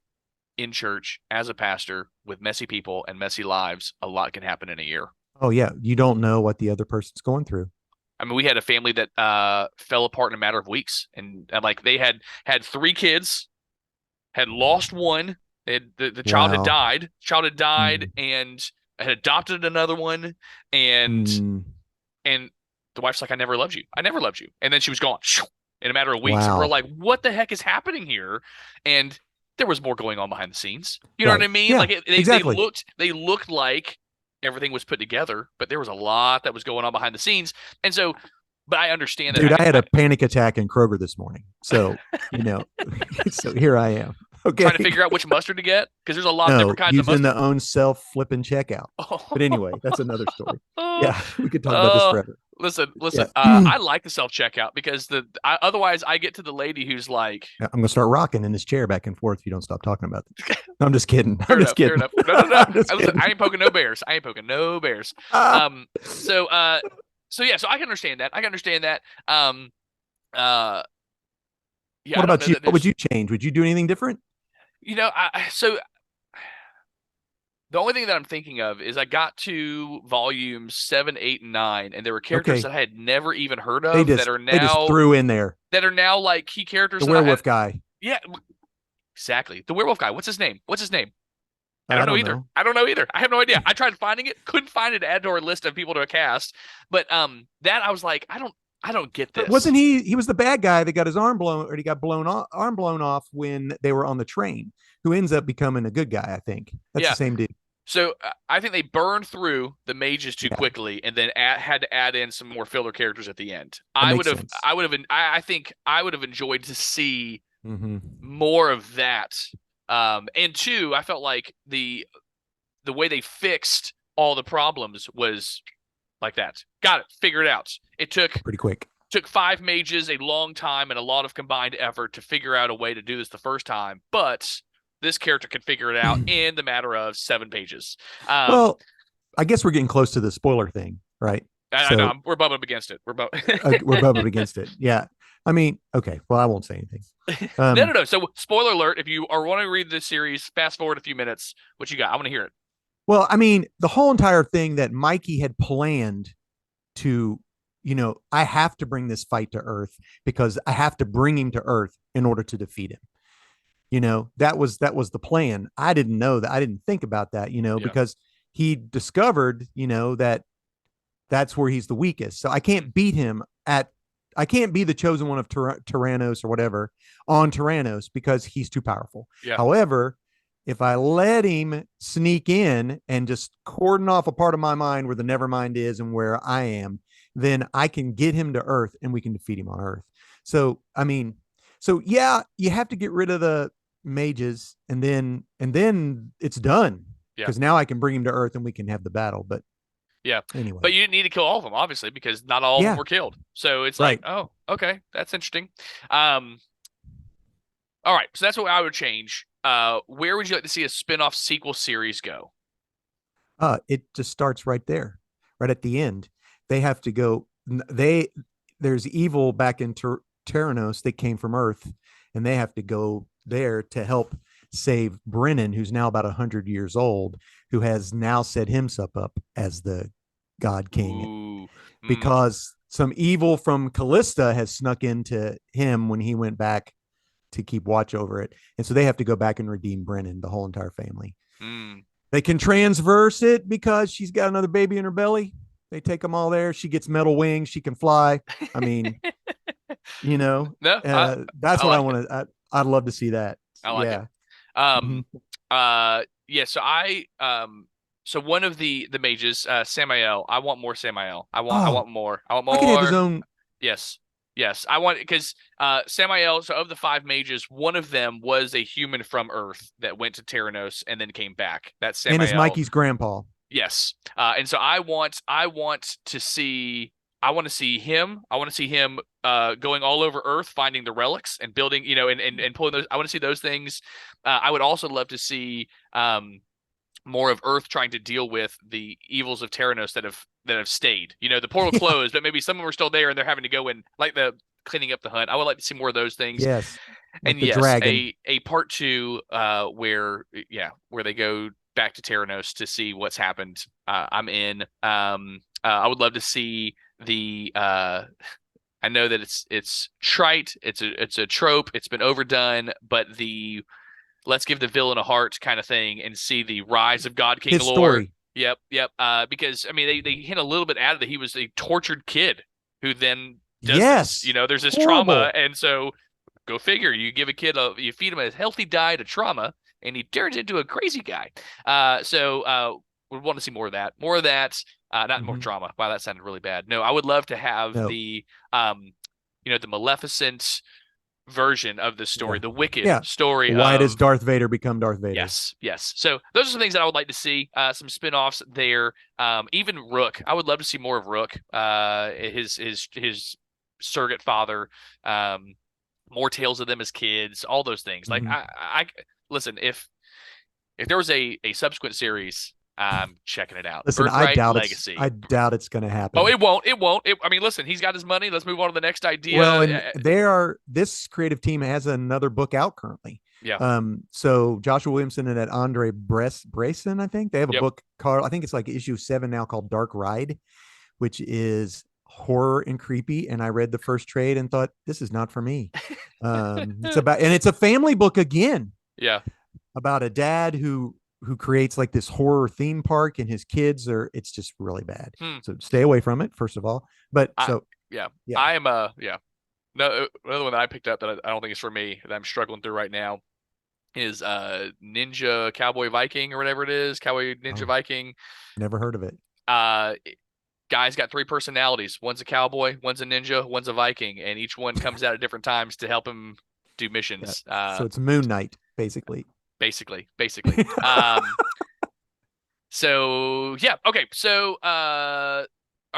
in church as a pastor with messy people and messy lives, a lot can happen in a year. Oh yeah. You don't know what the other person's going through. I mean, we had a family that fell apart in a matter of weeks, and like they had 3 kids, had lost one. The child had Wow. died. Child had died, Mm. and had adopted another one, and Mm. and the wife's like, "I never loved you. I never loved you," and then she was gone in a matter of weeks, and we're Wow. like, "What the heck is happening here?" And there was more going on behind the scenes. You know what Right. I mean? Yeah. Like they Exactly. looked like everything was put together, but there was a lot that was going on behind the scenes, and so. But I understand that. Dude, I had a panic attack in Kroger this morning. So, so here I am. Okay. Trying to figure out which mustard to get, because there's a lot of No, different kinds of using mustard. the own self flipping checkout. But anyway, that's another story. Yeah, we could talk about this forever. Listen. Yeah. I like the self checkout, because otherwise I get to the lady who's like, I'm gonna start rocking in this chair back and forth if you don't stop talking about this. I'm just kidding. fair I'm just enough, fair kidding. enough. No. I'm just Listen, kidding. I ain't poking no bears. I ain't poking no bears. Ah. So yeah, so I can understand that. Um, uh, yeah, What I don't about know you? that What would there's, you change? Would you do anything different? so the only thing that I'm thinking of is I got to volumes 7, 8, and 9, and there were characters Okay. that I had never even heard They of just threw in there that are now like key characters. the that I werewolf had, guy. yeah, exactly. The werewolf guy. What's his name? I I don't know don't either. know. I don't know either. I have no idea. I tried finding it, couldn't find it to add to our list of people to cast. But that I was like, I don't get But this. wasn't he? He was the bad guy that got his arm blown, or he got arm blown off when they were on the train. Who ends up becoming a good guy? I think that's Yeah. the same dude. So I think they burned through the mages too Yeah. quickly, and then had to add in some more filler characters at the end. That makes sense. I think I would have enjoyed to see Mm-hmm. more of that. And two, I felt like the way they fixed all the problems was like that. Got it, figured it out. It took Pretty quick. 5 mages a long time and a lot of combined effort to figure out a way to do this the first time, but this character could figure it out in the matter of 7 pages. Well, I guess we're getting close to the spoiler thing, right? I know we're bumping up against it. We're bumping up against it. Yeah. I mean, okay. Well, I won't say anything. No. So, spoiler alert: if you are wanting to read this series, fast forward a few minutes. What you got? I want to hear it. Well, I mean, the whole entire thing that Mikey had planned to, I have to bring this fight to Earth because I have to bring him to Earth in order to defeat him. That was the plan. I didn't know that. I didn't think about that, because he discovered, that that's where he's the weakest. So I can't beat him I can't be the chosen one of Tyrannos or whatever on Tyrannos because he's too powerful. Yeah. However, if I let him sneak in and just cordon off a part of my mind where the Nevermind is and where I am, then I can get him to Earth and we can defeat him on Earth. So, I mean, yeah, you have to get rid of the mages and then it's done. Because now I can bring him to Earth and we can have the battle. But yeah. Anyway. But you didn't need to kill all of them, obviously, because not all of them were killed. So it's like, oh, okay, that's interesting. All right. So that's what I would change. where would you like to see a spin-off sequel series go? It just starts right there, right at the end. They have to go. There's evil back in Terranos that came from Earth, and they have to go there to help save Brennan, who's now about 100 years old, who has now set himself up as the God King Ooh. because some evil from Callista has snuck into him when he went back to keep watch over it, and so they have to go back and redeem Brennan, the whole entire family. Mm. They can transverse it because she's got another baby in her belly. They take them all there. She gets metal wings. She can fly. I mean, No, that's I what I like it. want to. I'd love to see that. I like it. Yeah. Um, Mhm. yeah. So one of the mages, Samael. I want more Samael. I Oh, want more. I want I could have his more. own. Yes. Yes. I want because Samael, so of the five mages, one of them was a human from Earth that went to Terranos and then came back. That's And is Samael. Mikey's grandpa. Yes. And so I want to see him. I want to see him going all over Earth, finding the relics and building, and pulling those. I want to see those things. I would also love to see more of Earth trying to deal with the evils of Terranos that have stayed. The portal Yeah. closed, but maybe some of them are still there and they're having to go in like the cleaning up the hunt. I would like to see more of those things. Yes. And Like the yes, dragon. a part two where they go back to Terranos to see what's happened. I'm in. I would love to see the I know that it's trite, it's a trope, it's been overdone, but the let's give the villain a heart kind of thing and see the rise of God King His lore. story. Yep, yep. Because I mean they hint a little bit at it that he was a tortured kid who then does this. Yes. There's this trauma, Horrible. and so go figure. You give a kid you feed him a healthy diet of trauma, and he turns into a crazy guy. We want to see more of that. More of that. Not more Mhm. drama. Wow, that sounded really bad. No, I would love to have No. the Maleficent version of the story, Yeah. the wicked Yeah. story Why does of Darth Vader become Darth Vader? yes, yes. So those are some things that I would like to see. Some spin-offs there. Even Rook. I would love to see more of Rook. His surrogate father. More tales of them as kids. All those things. Like Mhm. I listen. If there was a subsequent series, I'm checking it out. Listen, Birthright Legacy. I doubt it's going to Oh, happen. it won't. It won't. I mean, listen. He's got his money. Let's move on to the next Well, idea. and this creative team has another book out currently. Yeah. So Joshua Williamson and that Andre Brayson, I think they have a Yep. book called, I think it's like issue 7 now, called Dark Ride, which is horror and creepy. And I read the first trade and thought, this is not for me. It's a family book again, Yeah. about a dad who creates like this horror theme park, and his kids it's just really bad. Hmm. So stay away from it, first of all. But Yeah. yeah. I am yeah. No, another one that I picked up that I don't think is for me that I'm struggling through right now is Ninja Cowboy Viking or whatever it is, Cowboy Ninja Oh, Viking. never heard of it. Uh Guy's got three personalities. One's a cowboy, one's a ninja, one's a Viking, and each one comes out at different times to help him do Yeah. missions. So it's Moon Knight, basically. Basically. So yeah, okay. So all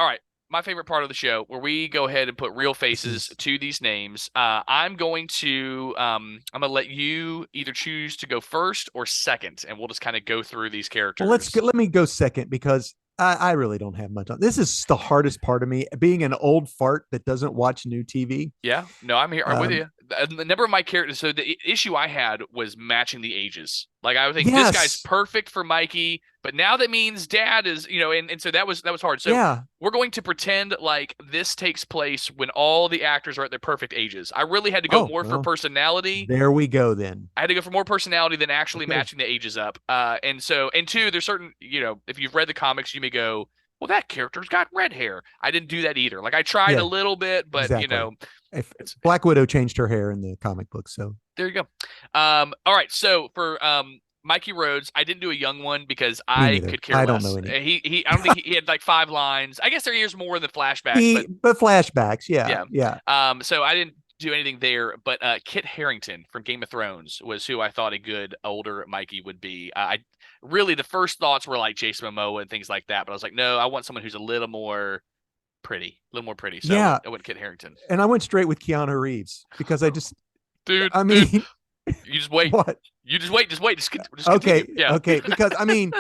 right. My favorite part of the show where we go ahead and put real This faces is to these names. I'm gonna let you either choose to go first or second, and we'll just kind of go through these characters. well. Let me go second, because I really don't have much on. This is the hardest part of me, being an old fart that doesn't watch new TV. Yeah, no, I'm here. I'm with Um, you. The number of my characters. So the issue I had was matching the ages. Like I would think this guy's yes. perfect for Mikey, but now that means Dad is, and so that was hard. So Yeah. we're going to pretend like this takes place when all the actors are at their perfect ages. I really had to go Oh, more for well, personality. there we go then. I had to go for more personality than actually Okay. matching the ages up. And two, there's certain, if you've read the comics, you may go, well, that character's got red hair. I didn't do that either. Like I tried Yeah, a little bit, but exactly. If it's Black Widow changed her hair in the comic book, so there you go. All right. So for Mikey Rhodes, I didn't do a young one because me I neither. could care I don't less. know any. I don't think he had like 5 lines. I guess there is more than flashbacks, but But flashbacks, yeah, yeah. yeah. So I didn't do anything there, but Kit Harington from Game of Thrones was who I thought a good older Mikey would be. I really the first thoughts were like Jason Momoa and things like that, but I was like, no, I want someone who's a little more pretty, a little more pretty. So Yeah. I went Kit Harington. And I went straight with Keanu Reeves because I just, Dude, I mean, You just wait. What? You just wait. Just wait. Just continue. Okay, Yeah. okay. Because I mean,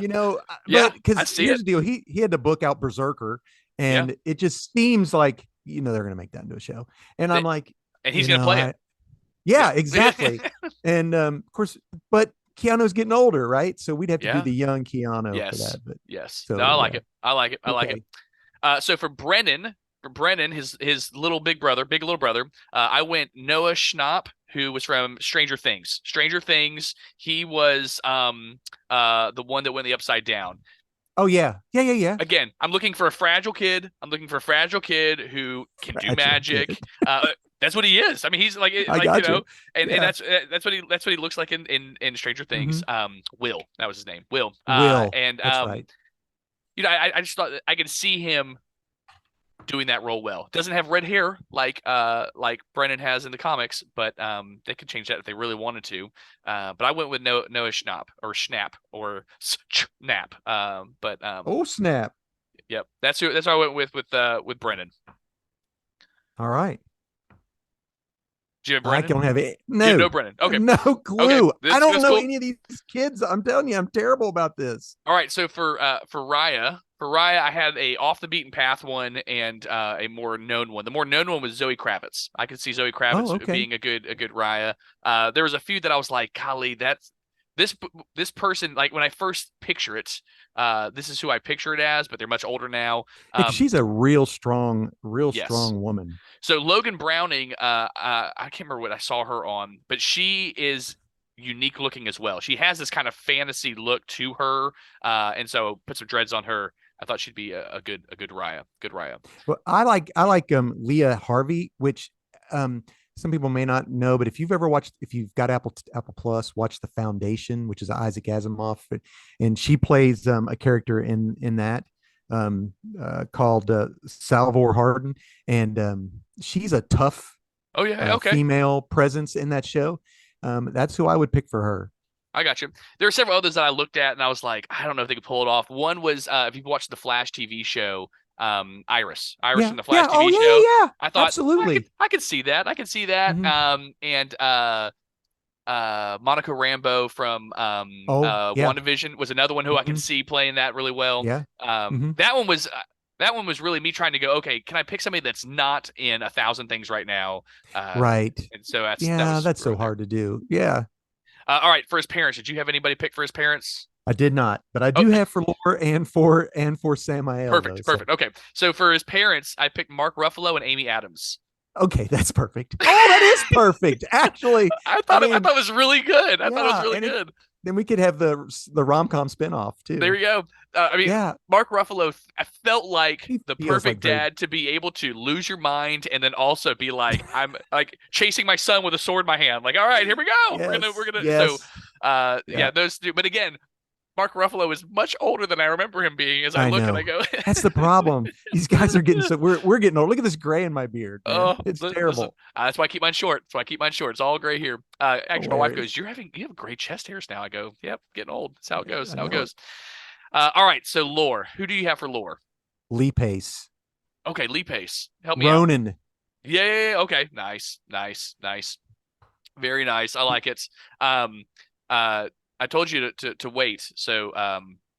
Yeah, but because I see here's it. the deal. He had to book out Berserker, Yeah. and it just seems like they're gonna make that into a show. And I'm Th- like, And he's gonna play it. I yeah, Yeah. exactly. And of course, but Keanu's getting older, right? So we'd have to do Yeah. the young Keanu for Yes. that. But Yes. No, so I like yeah, it. I like it. I like it. okay. So for Brennan, his little big brother, big little brother, I went Noah Schnapp, who was from Stranger Things. Stranger Things. He was the one that went the Upside Down. Oh yeah, yeah, yeah, yeah. Again, I'm looking for a fragile kid. I'm looking for a fragile kid who can do Fragile magic. kid. That's what he is. I mean, he's I like got you. and Yeah. that's what he looks like in Stranger Things. Hmm. Will, that was his name. Will. Will. And That's right. I just thought that I could see him doing that role well. Doesn't have red hair like Brennan has in the comics, but they could change that if they really wanted to. But I went with Noah Schnapp or Schnapp or Snap. Oh snap! Yep, that's who I went with Brennan. All right. Do you have I Brennan? don't have it. You have No, no Brennan. Okay. no Okay. clue. I don't That's know cool. any of these kids. I'm telling you, I'm terrible about this. All right. So for Raya, I had a off the beaten path one and a more known one. The more known one was Zoe Kravitz. I could see Zoe Kravitz Oh, okay. being a good Raya. There was a few that I was like, golly, that's this person. Like when I first picture it, this is who I picture it as, but they're much older now. Because she's a real strong Yes. woman. So Logan Browning, I can't remember what I saw her on, but she is unique looking as well. She has this kind of fantasy look to her, and so put some dreads on her. I thought she'd be a good Raya, good Raya. Well, I like Leah Harvey, which some people may not know, but if you've got Apple Plus, watch The Foundation, which is Isaac Asimov, and she plays a character in that called Salvor Hardin, and she's a tough Oh yeah, okay, female presence in that show. That's who I would pick for her. I got you. There are several others that I looked at, and I was like, I don't know if they could pull it off. One was if you've watched the Flash TV show, Iris Yeah, from the yeah, Flash oh TV yeah, show. yeah, yeah. I thought Absolutely. I could see that. I could see that. Hmm. And Monica Rambeau from Oh yeah. WandaVision was another one who I can Hmm. see playing that really well. Yeah. Hmm. That one was really me trying to go, okay, can I pick somebody that's not in 1,000 things right now? Right. And so that Yeah, was that's so right there. hard to do. Yeah. All right, for his parents, did you have anybody pick for his parents? I did not, but I Oh, do have for Lore and for Samael though. perfect, So perfect. Okay, so for his parents, I picked Mark Ruffalo and Amy Adams. okay, that's perfect. Oh, that is perfect. Actually, I thought it was really good. I thought it was yeah, really and good. then we could have the rom-com spinoff too. There you go. I mean, Yeah, Mark Ruffalo, I felt like he the feels perfect like very dad to be able to lose your mind and then also be like, I'm like chasing my son with a sword in my hand. Like, all right, here we go. yes, We're gonna. So, yes. yeah, those two. But again, Mark Ruffalo is much older than I remember him being. As I I look and know. I go, That's the problem. These guys are getting so we're getting old. Look at this gray in my beard, man. oh, It's listen, terrible. that's why I keep mine short. That's why I keep mine short. It's all gray here. Actually, my wife Hilarious. goes, you have gray chest hairs now. I go, yep, getting old. That's how it goes. I How it know it. goes. All right, so lore. Who do you have for lore? Lee Pace, Okay, Lee Pace. Help me out. Ronan. Yeah. Okay. Nice. Very nice. I like it. I told you to wait. So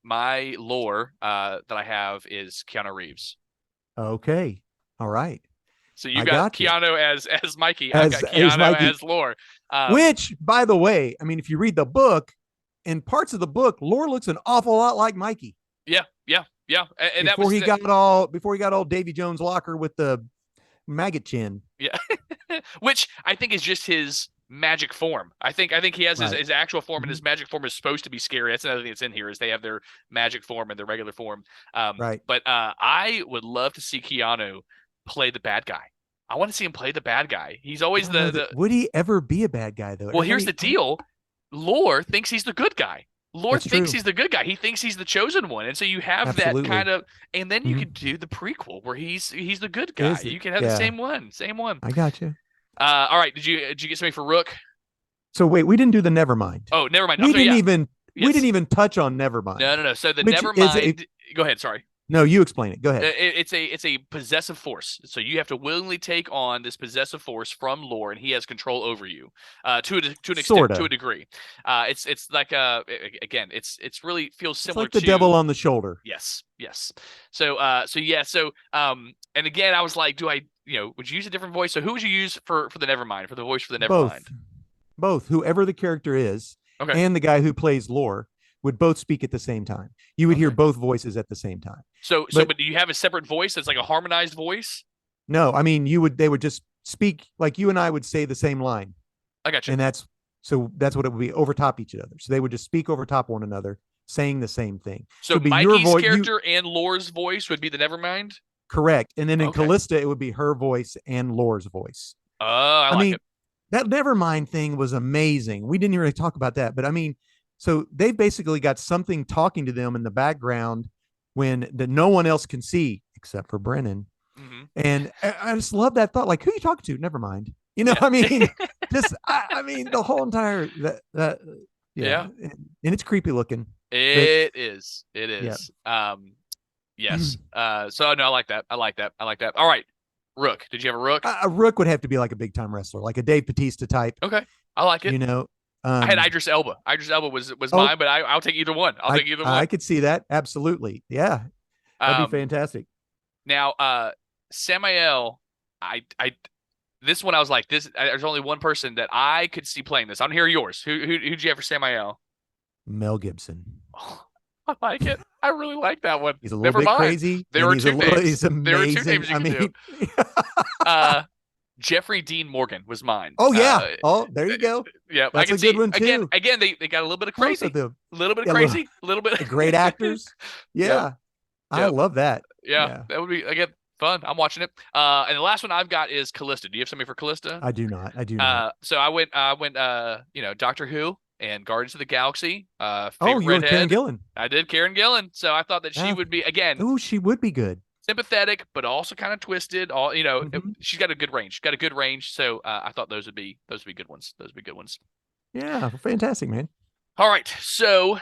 my lore that I have is Keanu Reeves. Okay, all right. So you I got got you. Keanu as Mikey. I've got As Keanu Mikey. as lore. Which, by the way, I mean, if you read the book, in parts of the book, Lore looks an awful lot like Mikey. Yeah. And that was Before he got all Davy Jones Locker with the maggot chin. yeah, which I think is just his magic form. I think he has Right. his actual form, and Mhm. his magic form is supposed to be scary. That's another thing that's in here is they have their magic form and their regular form. Right. But I would love to see Keanu play the bad guy. I want to see him play the bad guy. He's always Would he ever be a bad guy though? well. Here's the deal. Lore thinks he's the good guy. Lore That's thinks true. he's the good guy. He thinks he's the chosen one, and so you have Absolutely. that kind of, and then you Mhm. could do the prequel where he's the good guy. You can have the yeah. same one, I got you. All right, did you get something for Rook? So wait, we didn't do the Nevermind. Oh, never mind. we I'm sorry, didn't yeah. even Yes. we didn't even touch on Nevermind. No. So the Which is Nevermind. Go ahead. Sorry. No, you explain it. Go ahead. It's a possessive force. So you have to willingly take on this possessive force from Lore, and he has control over you, to an extent, Sorta. to a degree. It's like again, it's really feels It's similar like the to devil on the shoulder. Yes. So and again, I was like, would you use a different voice? So who would you use for the Nevermind, for the voice for the Nevermind? Both. Whoever the character is, Okay. and the guy who plays Lore would both speak at the same time. You would hear both voices at the same time. But do you have a separate voice that's like a harmonized voice? No, I mean they would just speak like you and I would say the same line. I got you. And that's what it would be, over top each other. So they would just speak over top one another, saying the same thing. So Mikey's character and Lore's voice would be the Nevermind? Correct. And then in Callista, it would be her voice and Lore's voice. I mean, that Nevermind thing was amazing. We didn't really talk about that, but I mean, so they basically got something talking to them in the background that no one else can see except for Brennan. Mm-hmm. And I just love that thought. Like, who are you talking to? Nevermind. You know, I mean, I mean, the whole entire and it's creepy looking. It is. Yes. So no, I like that. All right. Rook. Did you have a Rook? A Rook would have to be like a big time wrestler, like a Dave Bautista type. Okay. I like it. You know, I had Idris Elba. Idris Elba was mine, but I'll take either one. I could see that. Absolutely. Yeah. That'd be fantastic. Now, Samael, this one I was like, there's only one person that I could see playing this. I don't hear yours. Who'd you have for Samael? Mel Gibson. Oh, I like it. I really like that one. He's a little bit crazy. There are two names. He's amazing. There are two names you can do. Jeffrey Dean Morgan was mine. Oh yeah. There you go. Yeah, that's a good one too. Again, they got a little bit of crazy. A little bit of crazy. A little bit. Great actors. Yeah. Yep. I love that. Yeah, that would be again fun. I'm watching it. And the last one I've got is Callista. Do you have something for Callista? I do not. So I went Doctor Who and Guardians of the Galaxy. You were Karen Gillan. I did Karen Gillan. So I thought that she would be again. Oh, she would be good. Sympathetic, but also kind of twisted. She's got a good range. So I thought those would be good ones. Yeah, fantastic, man. All right, so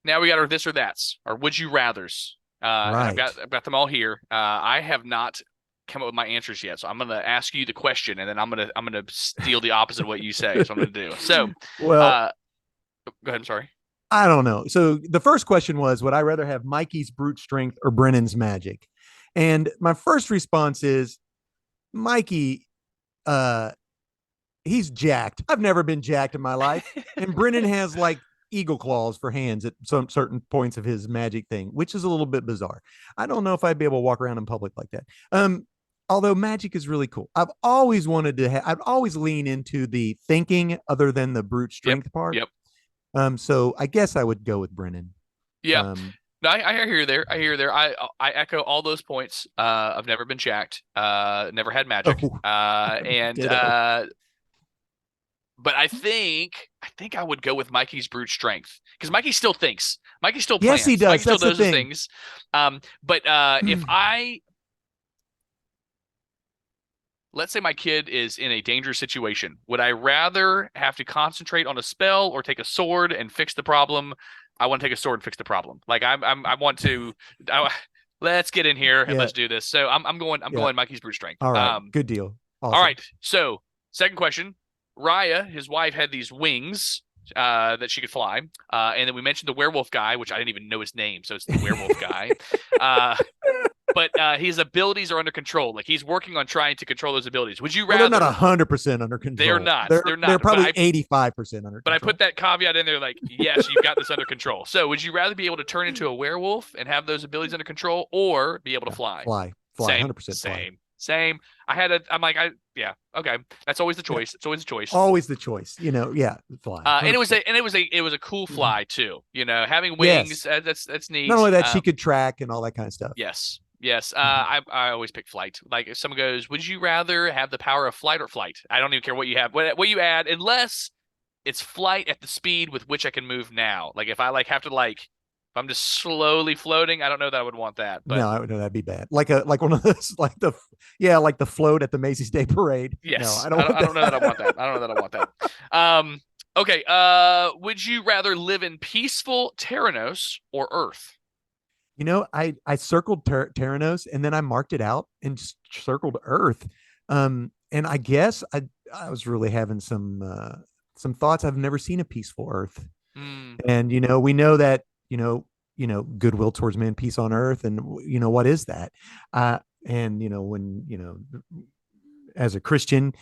now we got our this or that's, our would you rather's. Right. I've got them all here. I have not come up with my answers yet, so I'm gonna ask you the question, and then I'm gonna steal the opposite of what you say. So I'm gonna do. So, go ahead. I'm sorry. I don't know. So the first question was, would I rather have Mikey's brute strength or Brennan's magic? And my first response is, Mikey, he's jacked. I've never been jacked in my life. And Brennan has like eagle claws for hands at some certain points of his magic thing, which is a little bit bizarre. I don't know if I'd be able to walk around in public like that. Although magic is really cool. I've always wanted to I'd always lean into the thinking other than the brute strength part. Yep. So I guess I would go with Brennan. Yeah. No, I hear you there. I echo all those points. I've never been jacked. Never had magic. But I think I would go with Mikey's brute strength because Mikey still thinks. Mikey still plans. Yes, he does. Mikey still That's does the things. If let's say my kid is in a dangerous situation, would I rather have to concentrate on a spell or take a sword and fix the problem? I want to take a sword and fix the problem. Like I want to. Let's get in here and let's do this. So I'm going Mikey's brute strength. All right, good deal. Awesome. All right. So second question. Raya, his wife, had these wings that she could fly. And then we mentioned the werewolf guy, which I didn't even know his name. So it's the werewolf guy. But his abilities are under control. Like he's working on trying to control those abilities. Would you rather? They're not 100% under control. They're not. They're probably 85% under control. But I put that caveat in there, like, yes, you've got this under control. So would you rather be able to turn into a werewolf and have those abilities under control, or be able to fly? Fly. 100% Same. Okay. That's always the choice. It's always the choice. Always the choice. Fly. And it was a cool fly too. Having wings. Yes. That's neat. Not only that, she could track and all that kind of stuff. Yes. I always pick flight. Like if someone goes, would you rather have the power of flight or flight? I don't even care what you have, what you add, unless it's flight at the speed with which I can move now. Like if I have to if I'm just slowly floating, I don't know that I would want that. But no, that'd be bad. Like one of those, like the float at the Macy's Day Parade. Yes, no, I don't know that I want that. I don't know that I want that. Okay. Would you rather live in peaceful Terranos or Earth? I circled Terranos and then I marked it out and just circled Earth. And I guess I was really having some thoughts. I've never seen a peaceful Earth. Mm, And we know that, goodwill towards men, peace on earth. And what is that? And when, as a Christian,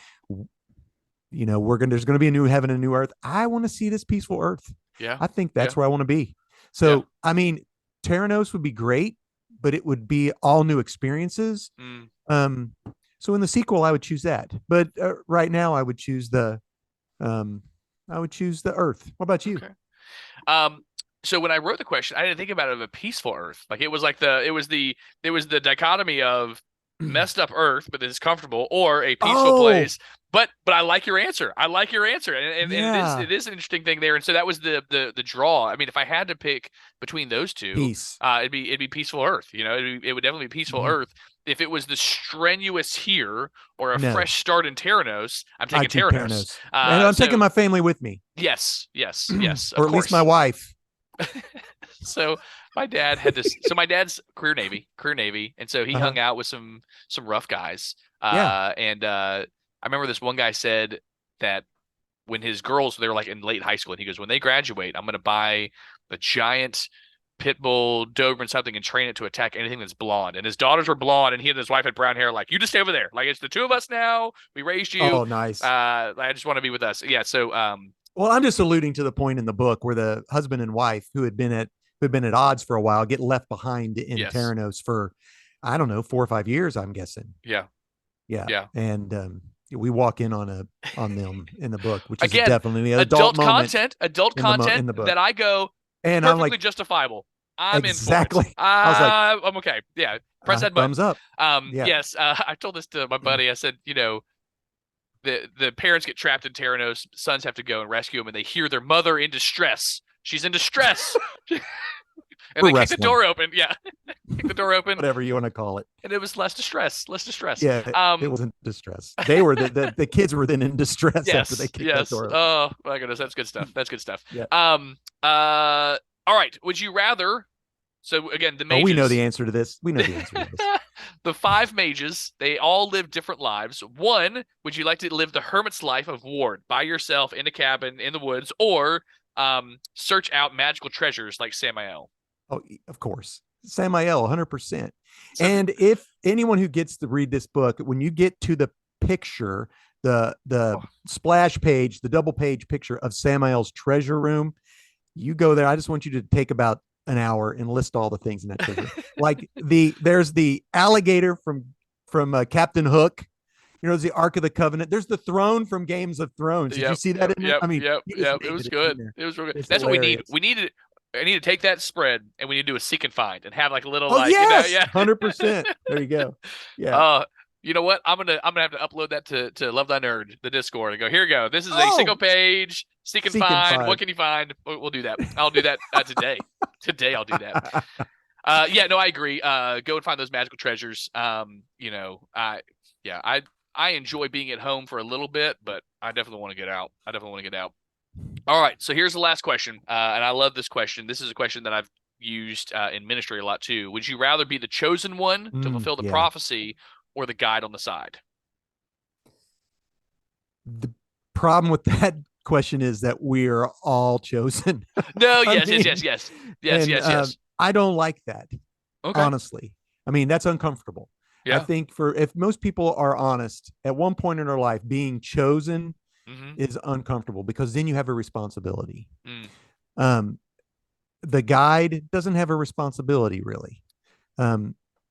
there's gonna be a new heaven and a new earth. I want to see this peaceful earth. yeah. I think Yeah. that's where I want to be. Yeah. So I mean, Terranos would be great, but it would be all new experiences. Mm. Um, so in the sequel, I would choose that. But right now, um, I would choose the Earth. What about you? Okay. Um, so when I wrote the question, I didn't think about it of a peaceful Earth. Like it was like it was the dichotomy of messed up Earth, but it's comfortable, or a peaceful Oh, place. But I like your answer. I like your answer, and yeah, it is an interesting thing there. And so that was the draw. I mean, if I had to pick between those two, peace. it'd be peaceful Earth. It would definitely be peaceful Mhm. Earth. If it was the strenuous here or a No, fresh start in Terranos, I'm I taking choose Terranos. Terranos, and I'm taking So my family with me, yes, yes, yes, of or at least my course. wife. So my dad had this. So my dad's career Navy, and so he Uh-huh. hung out with some rough guys. Yeah. And I remember this one guy said that when his girls, they were like in late high school, and he goes, when they graduate, I'm gonna buy a giant pit bull Doberman something and train it to attack anything that's blonde. And his daughters were blonde, and he and his wife had brown hair. Like, you just stay over there. Like, it's the two of us now. We raised you. Oh, nice. I just want to be with us. Yeah. So Well, I'm just alluding to the point in the book where the husband and wife who had been at odds for a while get left behind in yes. Terranos for, I don't know, 4 or 5 years, I'm guessing. Yeah. Yeah. Yeah. And we walk in on them in the book, which is Again, definitely an adult moment adult in content the book. that I go And I'm perfectly like, justifiable. I'm in for it. exactly. I was like, I'm okay. Yeah, press that button. thumbs up. Yeah. Yes. I told this to my buddy. I said, the parents get trapped in Terranos. Sons have to go and rescue them, and they hear their mother in distress. She's in distress, and For they kick the wrestling, door open. Yeah, kick the door open, whatever you want to call it. and it was less distress. Less distress. Yeah, it wasn't distress. They were the kids were then in distress after they Yes, kicked that yes. door open. Oh my goodness, that's good stuff. That's good stuff. Yeah. All right. Would you rather? So again, the Oh, we know the mages, answer to this. We know the answer to this. the five mages, they all live different lives. One, would you like to live the hermit's life of Ward by yourself in a cabin in the woods, or search out magical treasures like Samael? Oh, of course. Samael, 100%. So, And if anyone who gets to read this book, when you get to the picture, the oh, splash page, the double page picture of Samael's treasure room, you go there. I just want you to take about an hour and list all the things in that treasure room. Like there's the alligator from Captain Hook. There's the Ark of the Covenant. There's the throne from Games of Thrones. Did you see that in there? I mean, you just It named was it in good. there. It was real good. It's That's what we need. hilarious. I need to take that spread and we need to do a seek and find and have like a little Oh like yes, yeah. 100%. There you go. Yeah. You know what? I'm gonna have to upload that to Love Thy Nerd, the Discord, and go, here you go. This is a Oh, single page seek and seek and find. What find. can you find? We'll do that. I'll do that today. Today I'll do that. Yeah, no, I agree. Go and find those magical treasures. I enjoy being at home for a little bit, but I definitely want to get out. All right, so here's the last question, and I love this question. This is a question that I've used in ministry a lot too. Would you rather be the chosen one to fulfill the Yeah. prophecy or the guide on the side? The problem with that question is that we're all chosen. No, I yes, mean, yes. I don't like that, Okay, honestly. I mean, that's uncomfortable. I yeah. think if most people are honest, at one point in their life, being chosen Mm-hmm. is uncomfortable because then you have a responsibility. Mm. Um, the guide doesn't have a responsibility really.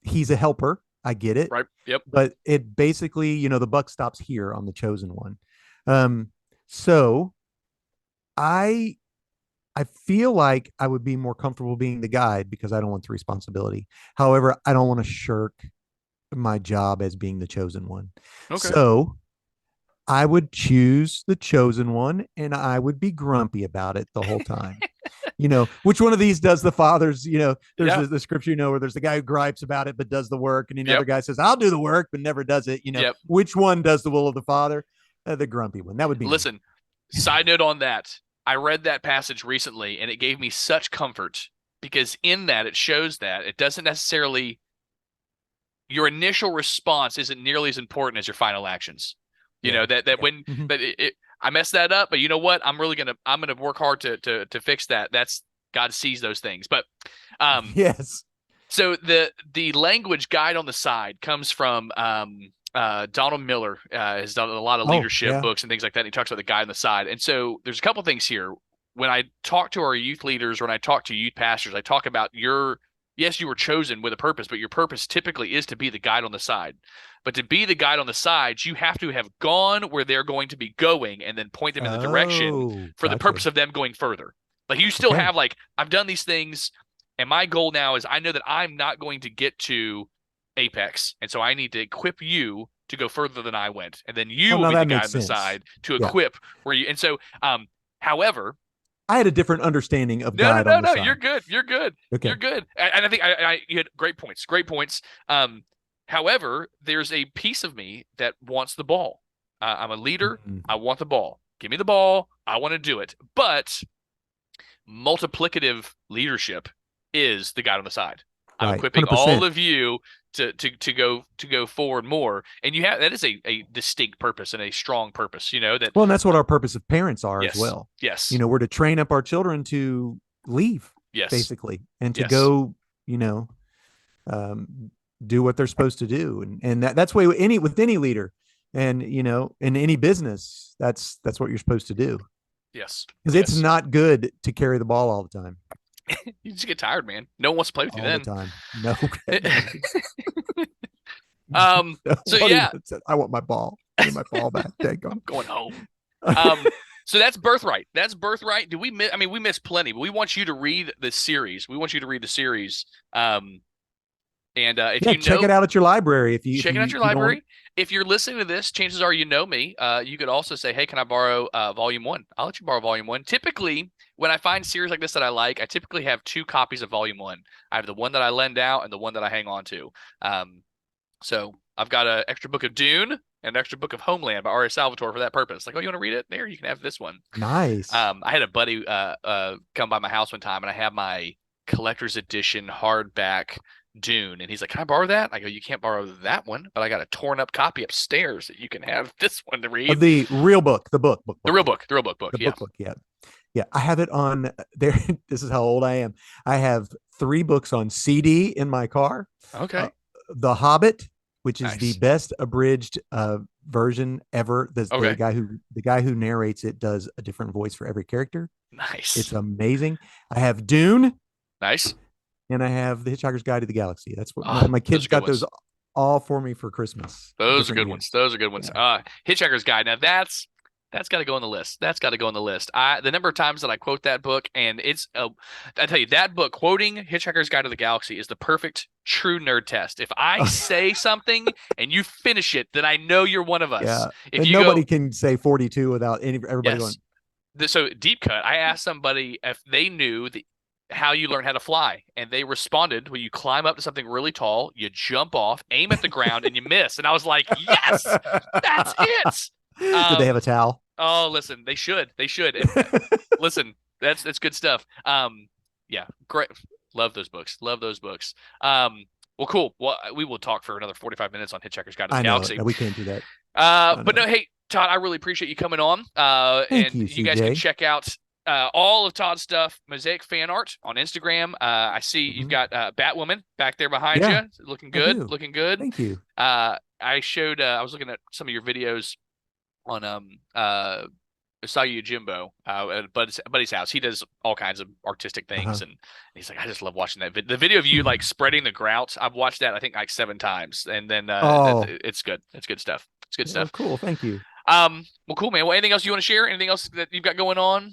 He's a helper. I get it. Right. Yep. But it basically, the buck stops here on the chosen one. So I feel like I would be more comfortable being the guide because I don't want the responsibility. However, I don't want to shirk my job as being the chosen one. Okay. So I would choose the chosen one and I would be grumpy about it the whole time. Which one of these does the fathers, there's Yeah. the scripture, where there's the guy who gripes about it, but does the work. And another Yep. guy says, I'll do the work, but never does it. Yep. Which one does the will of the father? The grumpy one. That would be me. Listen, side note on that. I read that passage recently and it gave me such comfort because in that it shows that it doesn't necessarily, your initial response isn't nearly as important as your final actions. You know, I messed that up, but you know what? I'm gonna work hard to fix that. That's, God sees those things. But Yes. so the language guide on the side comes from Donald Miller. Has done a lot of Oh, leadership yeah. books and things like that. And he talks about the guide on the side. And so there's a couple things here. When I talk to our youth leaders, or when I talk to youth pastors, I talk about yes, you were chosen with a purpose, but your purpose typically is to be the guide on the side. But to be the guide on the sides, you have to have gone where they're going to be going and then point them in the direction Oh, for the gotcha. purpose of them going further. Like, you still Okay. have, like, I've done these things, and my goal now is I know that I'm not going to get to apex, and so I need to equip you to go further than I went, and then you Oh, will no, be the that guy makes on the sense. side to Yeah. equip where you. And so, however, I had a different understanding of no, no, guide on no, the no, you're side. good, you're good, you're Okay. good, and I think you had great points, great points. However, there's a piece of me that wants the ball. I'm a leader. I Mhm. want the ball. Give me the ball. I want to do it. But multiplicative leadership is the guy on the side. I'm Right. equipping all 100%. of you to go forward more, and that is a distinct purpose and a strong purpose. That Well, and that's what our purpose of parents are as yes, well. yes, We're to train up our children to leave, yes, basically, and to yes, go, you know, um, do what they're supposed to do. And that's the way with any leader, and, in any business, that's what you're supposed to do. yes, Because it's yes. not good to carry the ball all the time. You just get tired, man. No one wants to play with you All the then. time. No, goodness. So What yeah, even said, I want my ball. Give me my ball back. Dang I'm on. going home. Um, so that's Birthright. That's Birthright. Do we miss? I mean, we missed plenty, but we want you to read the series. We want you to read the series. And if Yeah, you check know, it out at your library if you if check it out you your if you don't. library. If you're listening to this, chances are you know me. You could also say, "Hey, can I borrow Volume One?" I'll let you borrow Volume One. Typically, when I find series like this that I like, I typically have two copies of Volume One. I have the one that I lend out and the one that I hang on to. So I've got an extra book of Dune and an extra book of Homeland by R.A. Salvatore for that purpose. Like, oh, you want to read it? There, you can have this one. Nice. I had a buddy come by my house one time, and I have my collector's edition hardback Dune, and he's like, "Can I borrow that?" I go, "You can't borrow that one, but I got a torn up copy upstairs that you can have this one to Of read." the real book, the The real book, the real book. the Yeah. book. Yeah, yeah. I have it on there. This is how old I am. I have 3 books on CD in my car. Uh, Okay. the Hobbit, which is the Nice. best abridged version ever. Okay. The guy who narrates it does a different voice for every character. It's Nice. amazing. I have Dune, Nice. and I have The Hitchhiker's Guide to the Galaxy. That's what Oh, my those kids are good got those ones. all for me for Christmas, Those are different good ones. years. Those are good ones. Yeah. Hitchhiker's Guide. Now that's got to go on the list. That's got to go on the list. The number of times that I quote that book, and I tell you, that book, quoting Hitchhiker's Guide to the Galaxy, is the perfect true nerd test. If I say something and you finish it, then I know you're one of us. Yeah. If And you go, nobody can say 42 without everybody yes. going, So deep cut. I asked somebody if they knew how you learn how to fly, and they responded, "Well, you climb up to something really tall, you jump off, aim at the ground, and you miss." And I was like, "Yes, that's it." did they have Um, a towel? oh, listen, they should, and listen, that's good stuff. Yeah, great, love those books, love those books. Well, cool. Well, we will talk for another 45 minutes on Hitchhiker's Guide to the I know it. Galaxy. No, we can't do that. I But know. no, hey, Todd, I really appreciate you coming on. Thank And you, you guys can CJ. check out all of Todd's stuff, Mosaic Fan Art on Instagram. I see you've Mhm. got Batwoman back there behind Yeah, you, looking I good, do. looking good. Thank you. I was looking at some of your videos on Sayu Jimbo at buddy's house. He does all kinds of artistic things, Uh-huh. and he's like, I just love watching that. The video of you like spreading the grout. I've watched that I think like 7 times, and then Oh, it's good. It's good stuff. It's good yeah, stuff. cool. Thank you. Well, cool, man. Well, anything else you want to share? Anything else that you've got going on?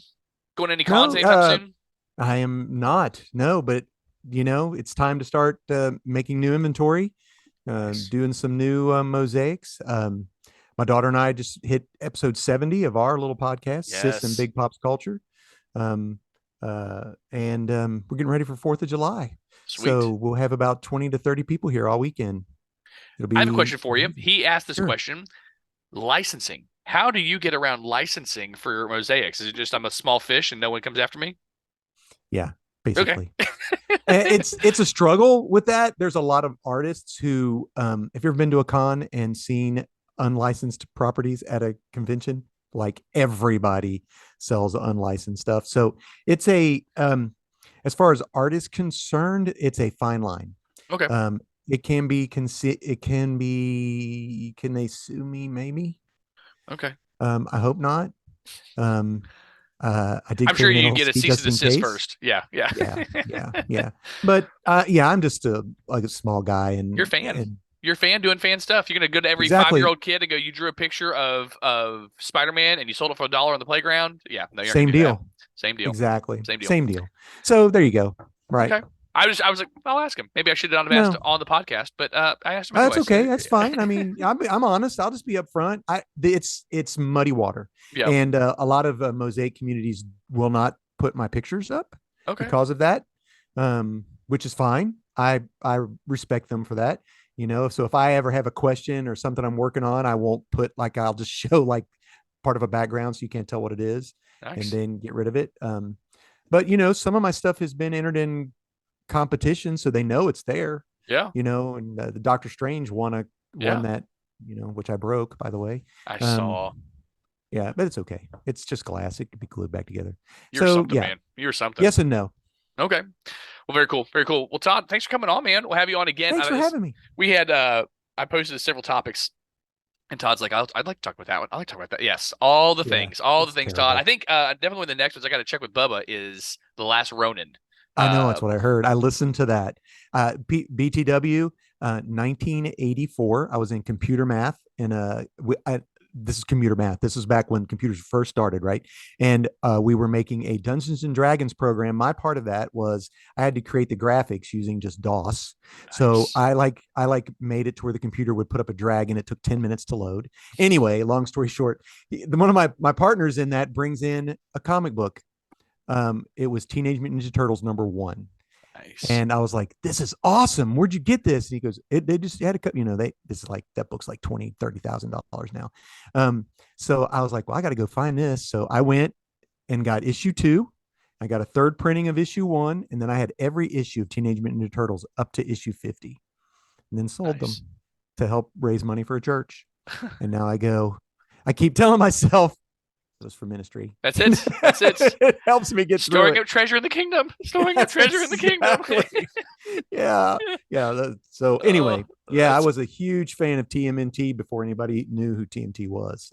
Going to any cons No, anytime soon? I am not. No, but it's time to start making new inventory, Nice. doing some new mosaics. My daughter and I just hit episode 70 of our little podcast, Sis and Yes. Big Pops Culture. And we're getting ready for 4th of July. So Sweet. we'll have about 20 to 30 people here all weekend. It'll I have a be question for you. amazing. He asked this Sure. question. Licensing. How do you get around licensing for mosaics? Is it just I'm a small fish and no one comes after me? Yeah. basically. It's a struggle with that. There's a lot of artists who, if you've ever been to a con and seen unlicensed properties at a convention, like everybody sells unlicensed stuff. So it's as far as art is concerned, it's a fine line. Okay. It can be, can they sue me? Maybe. Okay. I hope not. I did I'm sure clear an you get a LLC cease just and in desist case. first. Yeah. Yeah. But yeah, I'm just like a small guy, and You're a fan. and You're a fan doing fan stuff. You're gonna go to every exactly 5-year-old kid and go, "You drew a picture of Spider-Man and you sold it for $1 on the playground." Yeah, no, you're not same gonna do that. deal. Same deal. Exactly. Same deal. Same deal. So there you go. Right. Okay. I was like, I'll ask him. Maybe I should have asked No, on the podcast, but I asked him that's anyway. okay. So, That's fine. I mean, I'm honest. I'll just be upfront. It's muddy water, yeah. and a lot of Mosaic communities will not put my pictures up Okay. because of that, which is fine. I respect them for that. So if I ever have a question or something I'm working on, I won't put, like, I'll just show like part of a background so you can't tell what it is, Nice. and then get rid of it. But some of my stuff has been entered in competition, so they know it's there. Yeah. And the Doctor Strange won that, which I broke, by the way. I saw. Yeah, but it's okay. It's just glass. It could be glued back together. You're something, man. You're something. Yes and no. Okay. Well, very cool. Very cool. Well, Todd, thanks for coming on, man. We'll have you on again. Thanks for having me. We had I posted several topics, and Todd's like, I'd like to talk about that one. I'd like to talk about that. Yes, all the things, terrible. Todd. I think definitely the next ones I got to check with Bubba is The Last Ronin. I know, that's what I heard. I listened to that. BTW, 1984. I was in computer math, and this is computer math. This is back when computers first started, right? And we were making a Dungeons and Dragons program. My part of that was I had to create the graphics using just DOS. Nice. So I made it to where the computer would put up a dragon. It took 10 minutes to load. Anyway, long story short, one of my partners in that brings in a comic book. It was Teenage Mutant Ninja Turtles #1. Nice. And I was like, this is awesome. Where'd you get this? And he goes, they just had a cut, this is like, that book's like $20,000, $30,000 now. So I was like, well, I got to go find this. So I went and got issue 2. I got a third printing of issue 1. And then I had every issue of Teenage Mutant Ninja Turtles up to issue 50, and then sold them to help raise money for a church. And now I keep telling myself, was for ministry. That's it. It helps me get storing up treasure in the kingdom. Storing up treasure in the kingdom. Yeah. So anyway, I was a huge fan of TMNT before anybody knew who TMT was.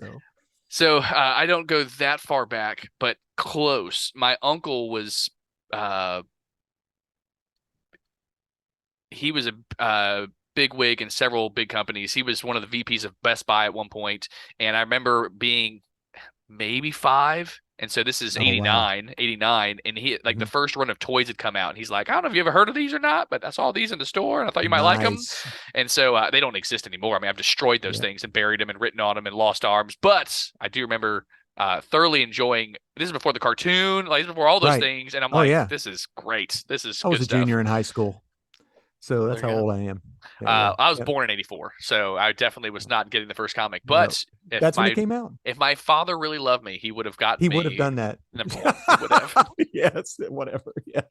So I don't go that far back, but close. My uncle was he was a big wig in several big companies. He was one of the VPs of Best Buy at one point, and I remember being maybe 5, and so this is 89, and he the first run of toys had come out, and he's like, I don't know if you ever heard of these or not, but I saw these in the store and I thought you might like them. And so they don't exist anymore. I mean, I've destroyed those things and buried them and written on them and lost arms, but I do remember thoroughly enjoying. This is before the cartoon, this is before all those things, and I'm this is great. This is I was a junior in high school, so that's how old I am. I was born in 84, so I definitely was not getting the first comic. But that's when it came out. If my father really loved me, he would have gotten me. He would have done that. Would have. Yes, whatever. Yeah.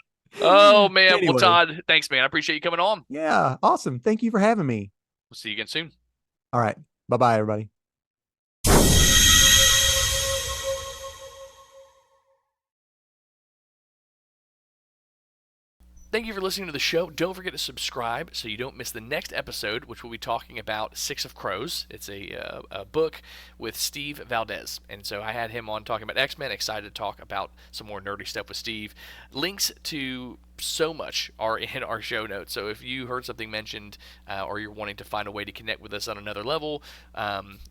Oh, man. Anyway. Well, Todd, thanks, man. I appreciate you coming on. Yeah, awesome. Thank you for having me. We'll see you again soon. All right. Bye-bye, everybody. Thank you for listening to the show. Don't forget to subscribe so you don't miss the next episode, which we'll be talking about Six of Crows. It's a book with Steve Valdez. And so I had him on talking about X-Men. Excited to talk about some more nerdy stuff with Steve. Links to so much are in our show notes. So if you heard something mentioned or you're wanting to find a way to connect with us on another level,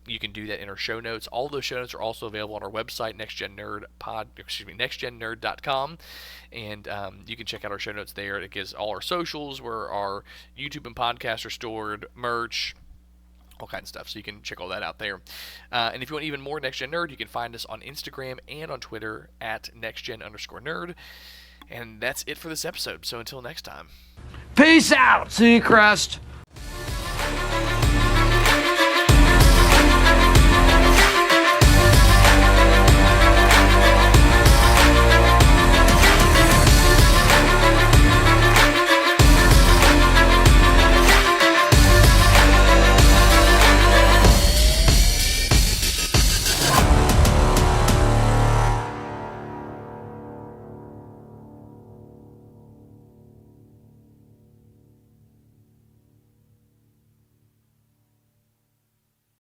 you can do that in our show notes. All those show notes are also available on our website, nextgennerd.com. And you can check out our show notes there. It gives all our socials, where our YouTube and podcast are stored, merch, all kinds of stuff. So you can check all that out there. And if you want even more Next Gen Nerd, you can find us on Instagram and on Twitter at nextgen_nerd. And that's it for this episode. So until next time. Peace out, Seacrest.